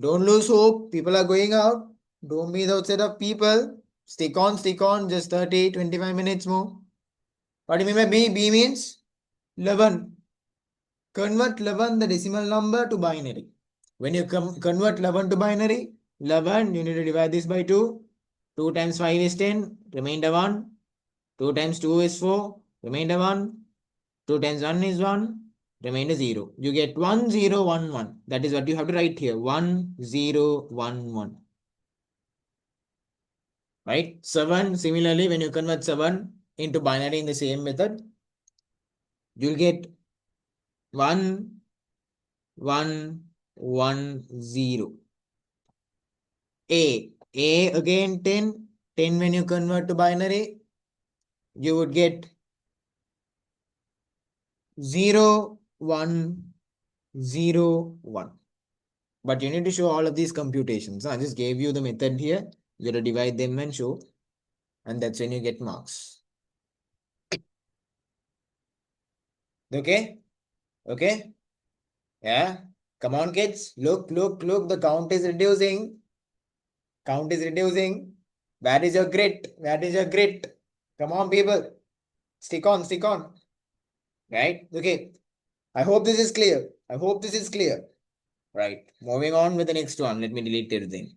Don't lose hope. People are going out. Don't be the outside of people. Stick on, stick on. Just 30, 25 minutes more. What do you mean by B? B means 11. Convert 11, the decimal number, to binary. When you convert 11 to binary, 11, you need to divide this by 2. 2 times 5 is 10, remainder 1. 2 times 2 is 4, remainder 1. 2 times 1 is 1, remainder 0. You get 1, 0, 1, 1. That is what you have to write here. 1, 0, 1, 1. Right? 7, similarly, when you convert 7 into binary in the same method, you'll get 1, 1, 1, 0. A again 10. 10 when you convert to binary, you would get 0, 1, 0, 1. But you need to show all of these computations. I just gave you the method here. You got to divide them and show. And that's when you get marks. Okay? Okay? Yeah? Come on, kids. Look, look, look. The count is reducing. Count is reducing. Where is your grit? Where is your grit? Come on, people. Stick on, stick on. Right? Okay. I hope this is clear. I hope this is clear. Right. Moving on with the next one. Let me delete everything.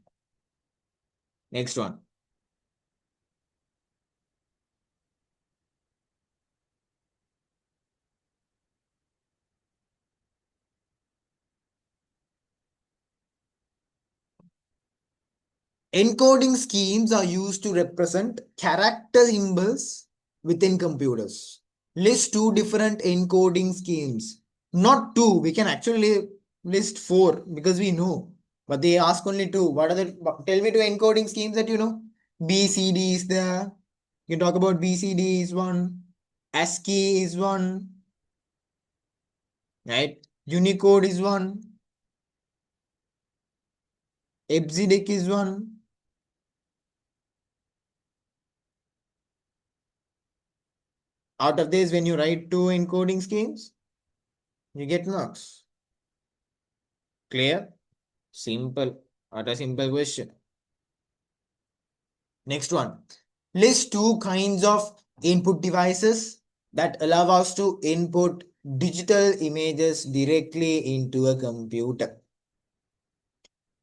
Next one. Encoding schemes are used to represent character symbols within computers. List 2 different encoding schemes. Not 2. We can actually list 4 because we know. But they ask only 2. What are the... Tell me 2 encoding schemes that you know. BCD is there. You can talk about BCD is one. ASCII is one. Right? Unicode is one. EBCDIC is one. Out of this, when you write 2 encoding schemes, you get marks. Clear? Simple. What a simple question. Next one. List 2 kinds of input devices that allow us to input digital images directly into a computer.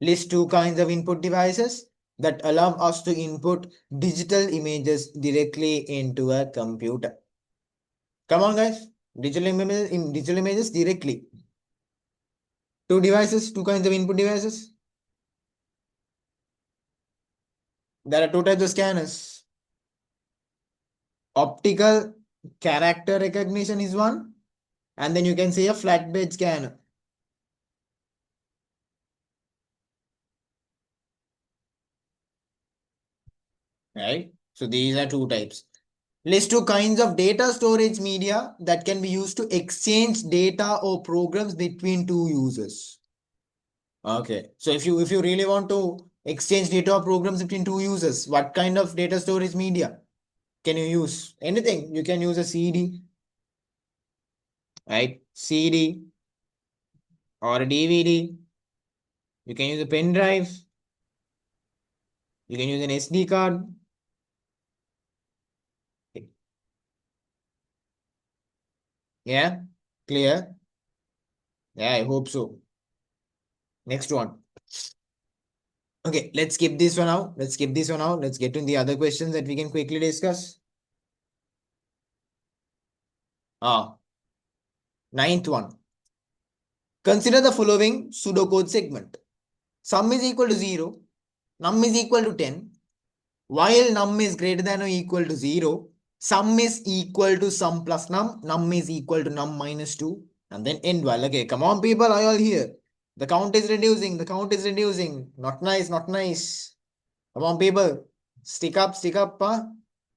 List 2 kinds of input devices that allow us to input digital images directly into a computer. Come on, guys. Digital images directly. 2 devices, 2 kinds of input devices. There are 2 types of scanners. Optical character recognition is one, and then you can see a flatbed scanner. Right? So these are 2 types. List two kinds of data storage media that can be used to exchange data or programs between two users. Okay, so if you really want to exchange data or programs between two users, what kind of data storage media can you use? Anything. You can use a CD, right? CD or a DVD. You can use a pen drive. You can use an SD card. Yeah, clear. Yeah, I hope so. Next one. Okay, let's skip this one out. Let's skip this one out. Let's get to the other questions that we can quickly discuss. Ninth one. Consider the following pseudocode segment. Sum is equal to 0. Num is equal to 10. While num is greater than or equal to 0, sum is equal to sum plus num is equal to num minus 2, and then end while. Okay, come on, people, are you all here? The count is reducing, the count is reducing. Not nice, not nice. Come on, people. Stick up, huh?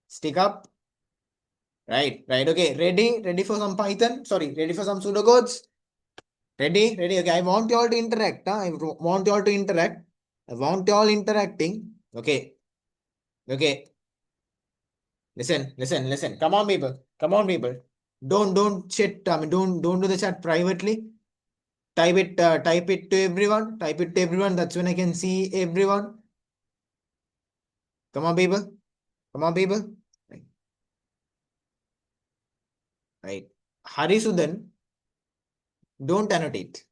Stick up. Right, okay. Ready for some Python? Sorry, ready for some pseudocodes? Ready? Okay, I want you all to interact. Huh? I want you all to interact. I want you all interacting. Okay. Listen. Come on, people. Don't chat. I mean, don't do the chat privately. Type it to everyone. That's when I can see everyone. Come on, people. Right. Right. Harisudan, don't annotate.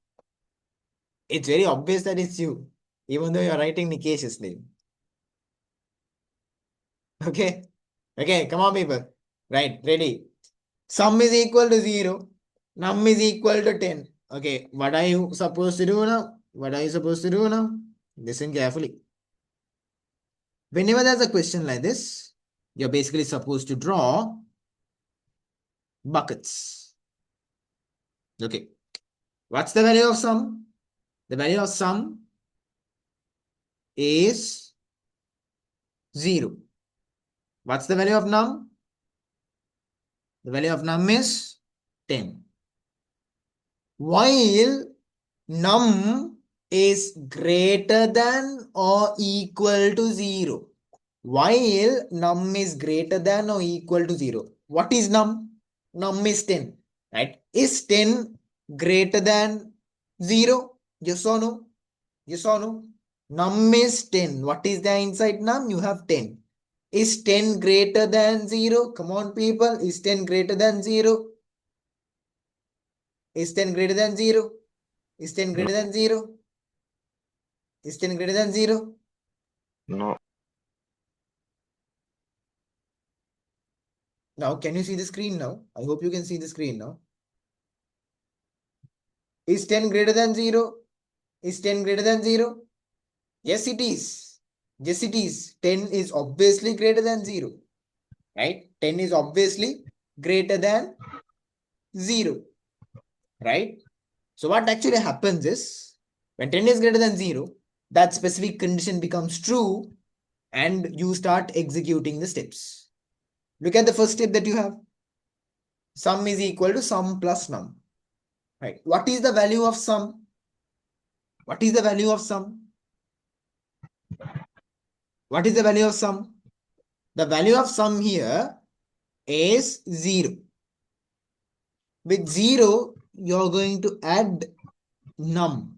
It's very obvious that it's you, even though you're writing Nikesh's name. Okay. Come on, people. Right. Ready. Sum is equal to 0. Num is equal to 10. Okay. What are you supposed to do now? Listen carefully. Whenever there's a question like this, you're basically supposed to draw buckets. Okay. What's the value of sum? The value of sum is 0. What's the value of num? The value of num is 10. While num is greater than or equal to 0. While num is greater than or equal to 0. What is num? Num is 10. Right? Is 10 greater than 0? Yes or no? Num is 10. What is there inside num? You have 10. Is 10 greater than 0? Come on, people. Is 10 greater than 0? Is 10 greater than 0? Is 10 greater than 0? Is 10 greater than 0? No. Now, can you see the screen now? I hope you can see the screen now. Is 10 greater than 0? Is 10 greater than 0? Yes, it is. 10 is obviously greater than 0. Right? 10 is obviously greater than 0. Right? So what actually happens is, when 10 is greater than 0, that specific condition becomes true and you start executing the steps. Look at the first step that you have. Sum is equal to sum plus num. Right? What is the value of sum? What is the value of sum? What is the value of sum? The value of sum here is 0. With 0, you're going to add num.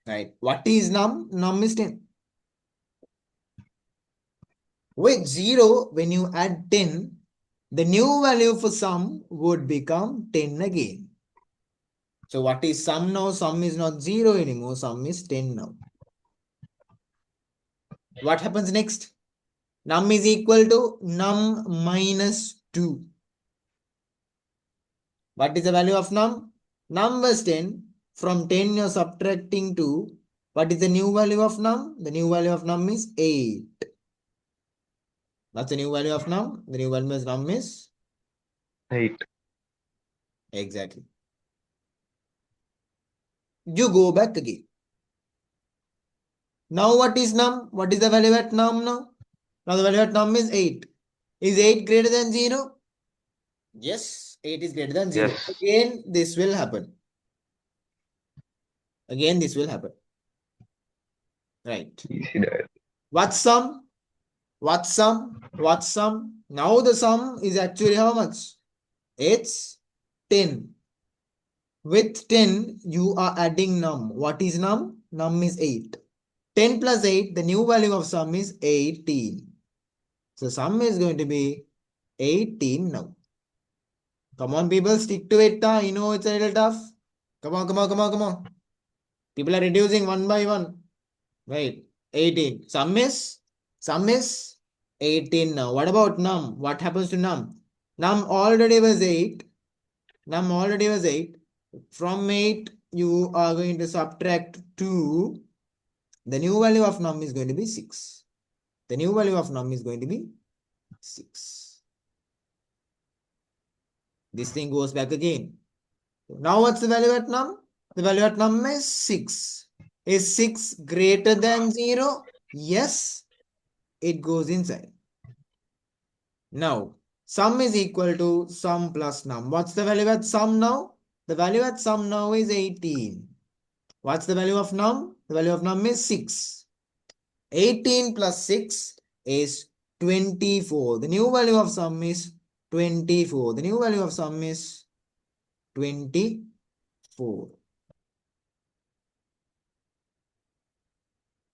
Right? What is num? Num is 10. With 0, when you add 10, the new value for sum would become 10 again. So what is sum now? Sum is not 0 anymore. Sum is 10 now. What happens next? Num is equal to num minus 2. What is the value of num? Num was 10. From 10 you're subtracting 2. What is the new value of num? The new value of num is 8. What's the new value of num? The new value of num is 8. exactly. You go back again. Now what is num? What is the value at num now? Now the value at num is 8. Is 8 greater than 0? Yes, 8 is greater than 0. Yes. Again, this will happen. Again, this will happen. Right. Easy that. What's sum? What's sum? What's sum? Now the sum is actually how much? It's 10. With 10, you are adding num. What is num? Num is 8. 10 plus 8, the new value of sum is 18. So sum is going to be 18 now. Come on, people, stick to it. You know it's a little tough. Come on, come on, come on, come on. People are reducing one by one. Right. 18. Sum is 18 now. What about num? What happens to num? Num already was 8. Num already was 8. From 8, you are going to subtract 2. The new value of num is going to be 6. The new value of num is going to be 6. This thing goes back again. Now what's the value at num? The value at num is 6. Is 6 greater than 0? Yes, it goes inside. Now, sum is equal to sum plus num. What's the value at sum now? The value at sum now is 18. What's the value of num? The value of num is 6. 18 plus 6 is 24. The new value of sum is 24. The new value of sum is 24.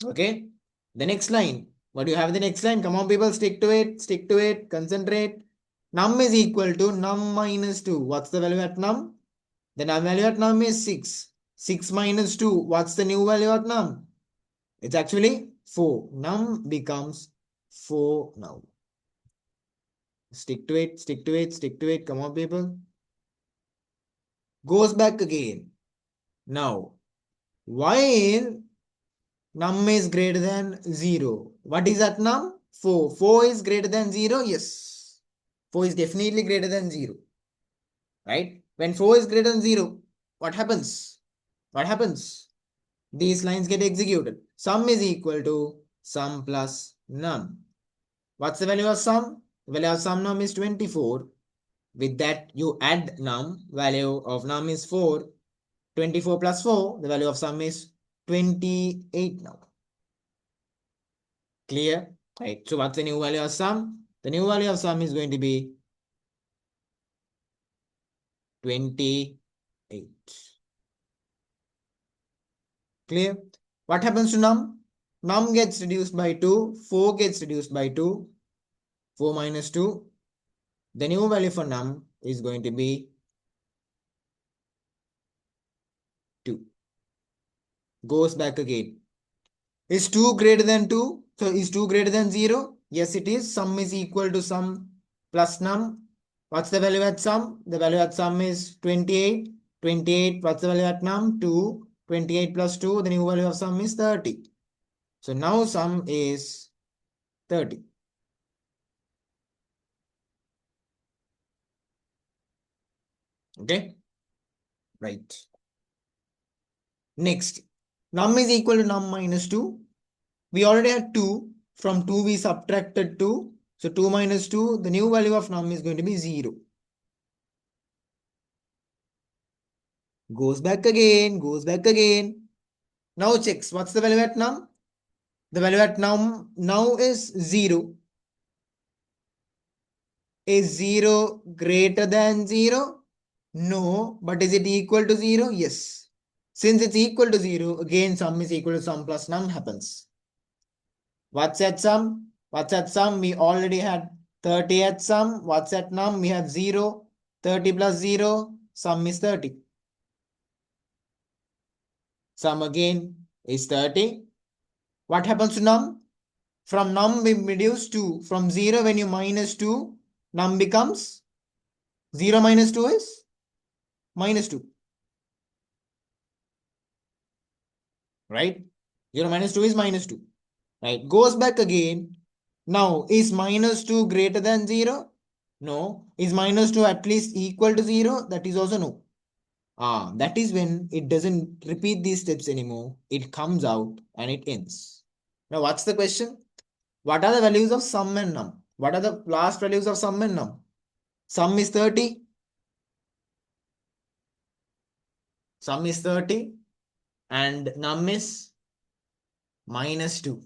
Okay. The next line. What do you have in the next line? Come on, people, stick to it. Stick to it. Concentrate. Num is equal to num minus 2. What's the value at num? The value at num is 6. 6 minus 2. What's the new value at num? It's actually 4. Num becomes 4 now. Stick to it. Stick to it. Stick to it. Come on, people. Goes back again. Now, while num is greater than 0. What is that num? 4. 4 is greater than 0? Yes. 4 is definitely greater than 0. Right? When 4 is greater than 0, what happens? What happens? These lines get executed. Sum is equal to sum plus num. What's the value of sum? The value of sum num is 24. With that, you add num. Value of num is 4. 24 plus 4, the value of sum is 28 now. Clear? Right. So what's the new value of sum? The new value of sum is going to be 28. Clear? What happens to num? Num gets reduced by 2. 4 gets reduced by 2. 4 minus 2. The new value for num is going to be 2. Goes back again. Is 2 greater than 2? So is 2 greater than 0? Yes, it is. Sum is equal to sum plus num. What's the value at sum? The value at sum is 28. 28. What's the value at num? 2. 28 plus 2. The new value of sum is 30. So now sum is 30. Okay. Right. Next. Num is equal to num minus 2. We already had 2. From 2 we subtracted 2. So 2 minus 2. The new value of num is going to be 0. Goes back again, goes back again. Now checks. What's the value at num? The value at num now is 0. Is 0 greater than 0? No. But is it equal to 0? Yes. Since it's equal to 0, again sum is equal to sum plus num happens. What's at sum? What's at sum? We already had 30 at sum. What's at num? We have 0. 30 plus 0. Sum is 30. Sum again is 30. What happens to num? From num we reduce 2. From 0 when you minus 2, num becomes 0 minus 2 is minus 2. Right? 0 minus 2 is minus 2. Right? Goes back again. Now, is minus 2 greater than 0? No. Is minus 2 at least equal to 0? That is also no. That is when it doesn't repeat these steps anymore. It comes out and it ends. Now, what's the question? What are the values of sum and num? What are the last values of sum and num? Sum is 30. Sum is 30 and num is -2.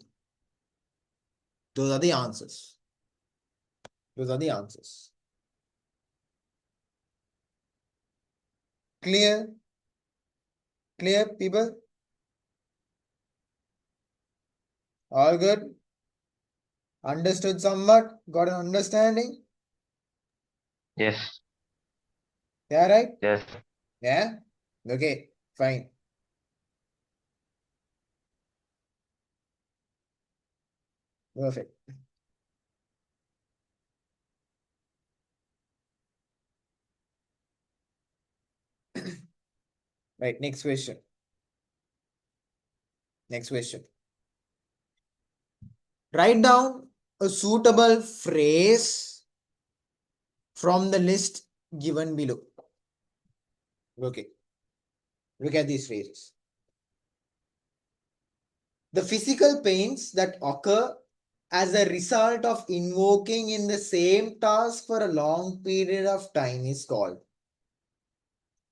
Those are the answers. Those are the answers. Clear? Clear, people? All good? Understood somewhat? Got an understanding? Yes. Yeah, right? Yes. Yeah? Okay, fine. Perfect. Right, next question. Next question. Write down a suitable phrase from the list given below. Okay. Look at these phrases. The physical pains that occur as a result of invoking in the same task for a long period of time is called.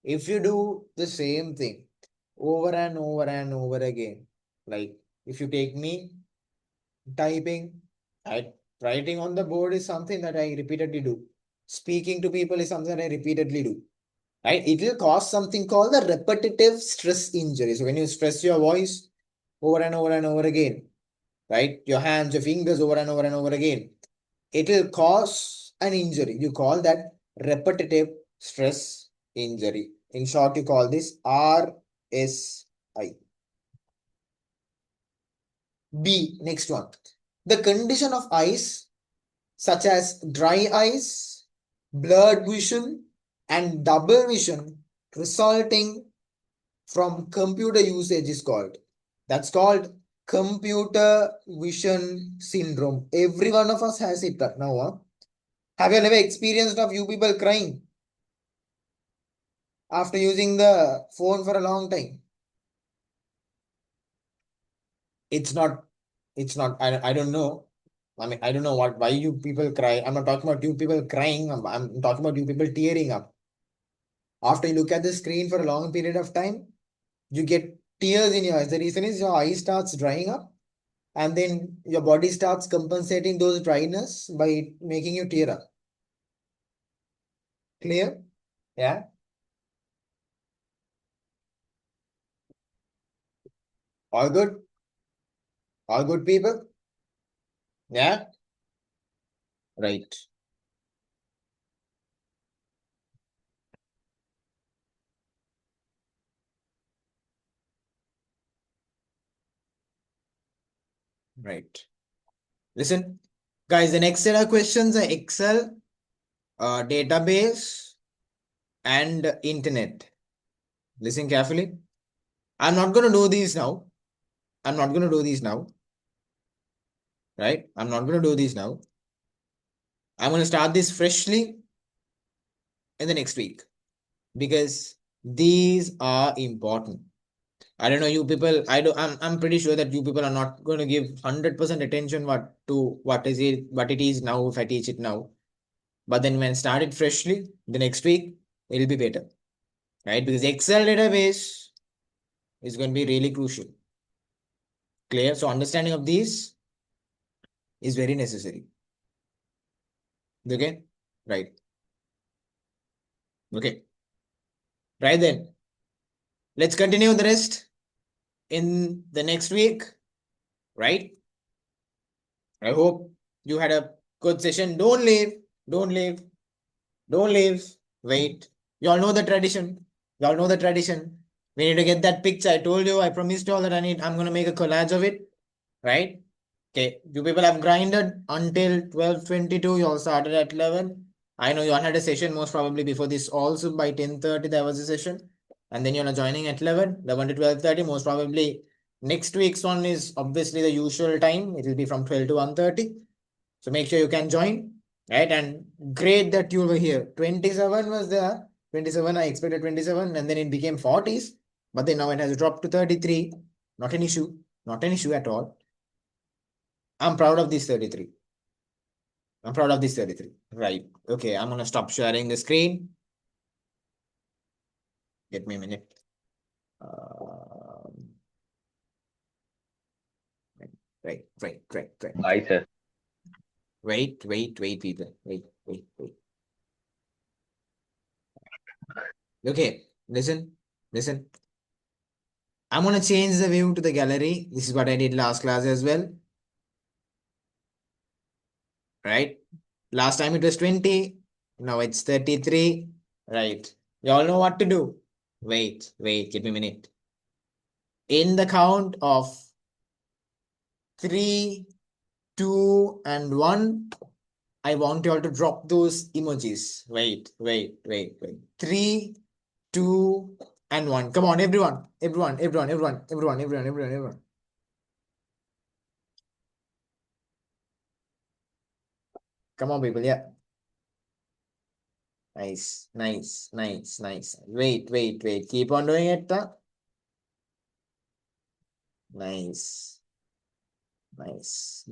If you do the same thing over and over and over again, like if you take me typing, writing on the board is something that I repeatedly do. Speaking to people is something that I repeatedly do. Right? It will cause something called the repetitive stress injury. So when you stress your voice over and over and over again, right? Your hands, your fingers over and over and over again, it will cause an injury. You call that repetitive stress injury. In short, you call this RSI. B, next one. The condition of eyes, such as dry eyes, blurred vision, and double vision resulting from computer usage is called. That's called computer vision syndrome. Every one of us has it now. Huh? Have you ever experienced of you people crying after using the phone for a long time? It's not, I don't know. I mean, I don't know why you people cry. I'm not talking about you people crying. I'm talking about you people tearing up. After you look at the screen for a long period of time, you get tears in your eyes. The reason is your eye starts drying up and then your body starts compensating those dryness by making you tear up. Clear? Yeah. All good? All good people? Yeah. Right. Right. Listen, guys, the next set of questions are Excel, database, and internet. Listen carefully. I'm not going to do these now. I'm not going to do these now. Right? I'm not going to do these now. I'm going to start this freshly in the next week because these are important. I don't know you people. I'm pretty sure that you people are not going to give 100% attention what it is now if I teach it now. But then when start it freshly the next week, it'll be better, right? Because Excel database is going to be really crucial. Clear? So understanding of these is very necessary. Okay, right? Okay, right then. Let's continue the rest in the next week, right? I hope you had a good session. Don't leave. Don't leave. Don't leave. Wait. Y'all know the tradition. Y'all know the tradition. We need to get that picture. I told you, I promised you all that I'm gonna make a collage of it. Right? Okay. You people have grinded until 12:22. You all started at 11. I know you all had a session most probably before this also by 10:30 there was a session. And then you're joining at 11 to 12:30. Most probably next week's one is obviously the usual time. It will be from 12 to 1:30. So make sure you can join, right? And great that you were here. 27 was there. 27, I expected 27, and then it became 40s. But then now it has dropped to 33. Not an issue. Not an issue at all. I'm proud of these 33. I'm proud of this 33. Right. Okay, I'm gonna stop sharing the screen. Get me a minute. Um, right. Bye, sir. Wait, people. Wait. Okay, listen. I'm gonna change the view to the gallery. This is what I did last class as well. Right? Last time it was 20. Now it's 33. Right. You all know what to do. Wait, give me a minute. In the count of 3, 2, and 1, I want you all to drop those emojis. Wait. 3, 2, and 1. Come on, everyone. Come on, people. Yeah. Nice. Wait. Keep on doing it. Nice.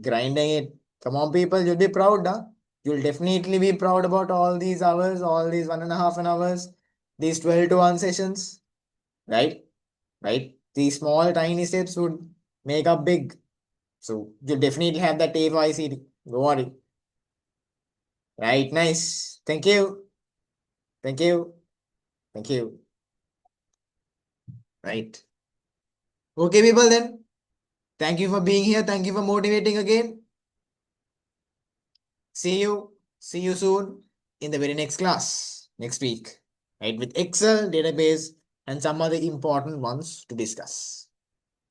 Grinding it. Come on, people. You'll be proud, huh? You'll definitely be proud about all these hours, all these 1.5 hours, these 12 to 1 sessions. Right? These small, tiny steps would make up big. So you'll definitely have that A for ICT. Don't worry. Right? Nice. Thank you. Right. Okay, people, then. Thank you for being here. Thank you for motivating again. See you soon in the very next class next week, right? With Excel, database, and some other important ones to discuss.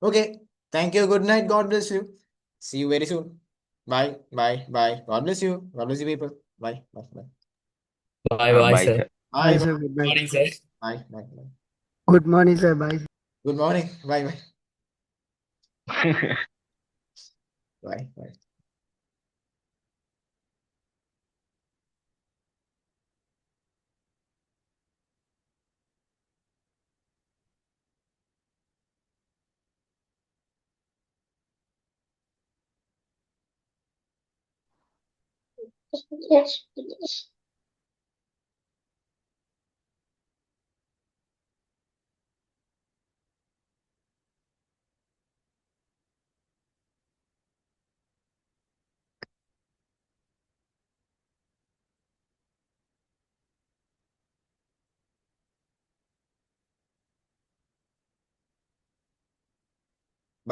Okay. Thank you. Good night. God bless you. See you very soon. Bye. God bless you. God bless you, people. Bye. Bye, Bye, sir. sir. Bye. Sir. Good night. Morning, sir. Bye. Good morning, sir. Bye. Good morning. Bye. Bye.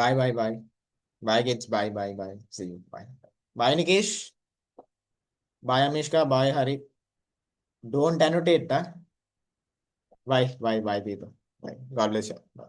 Bye. Bye, kids. Bye. See you. Bye. Bye, Nikesh. Bye, Amishka. Bye, Hari. Don't annotate, huh? Bye, people. Bye. God bless you. Bye.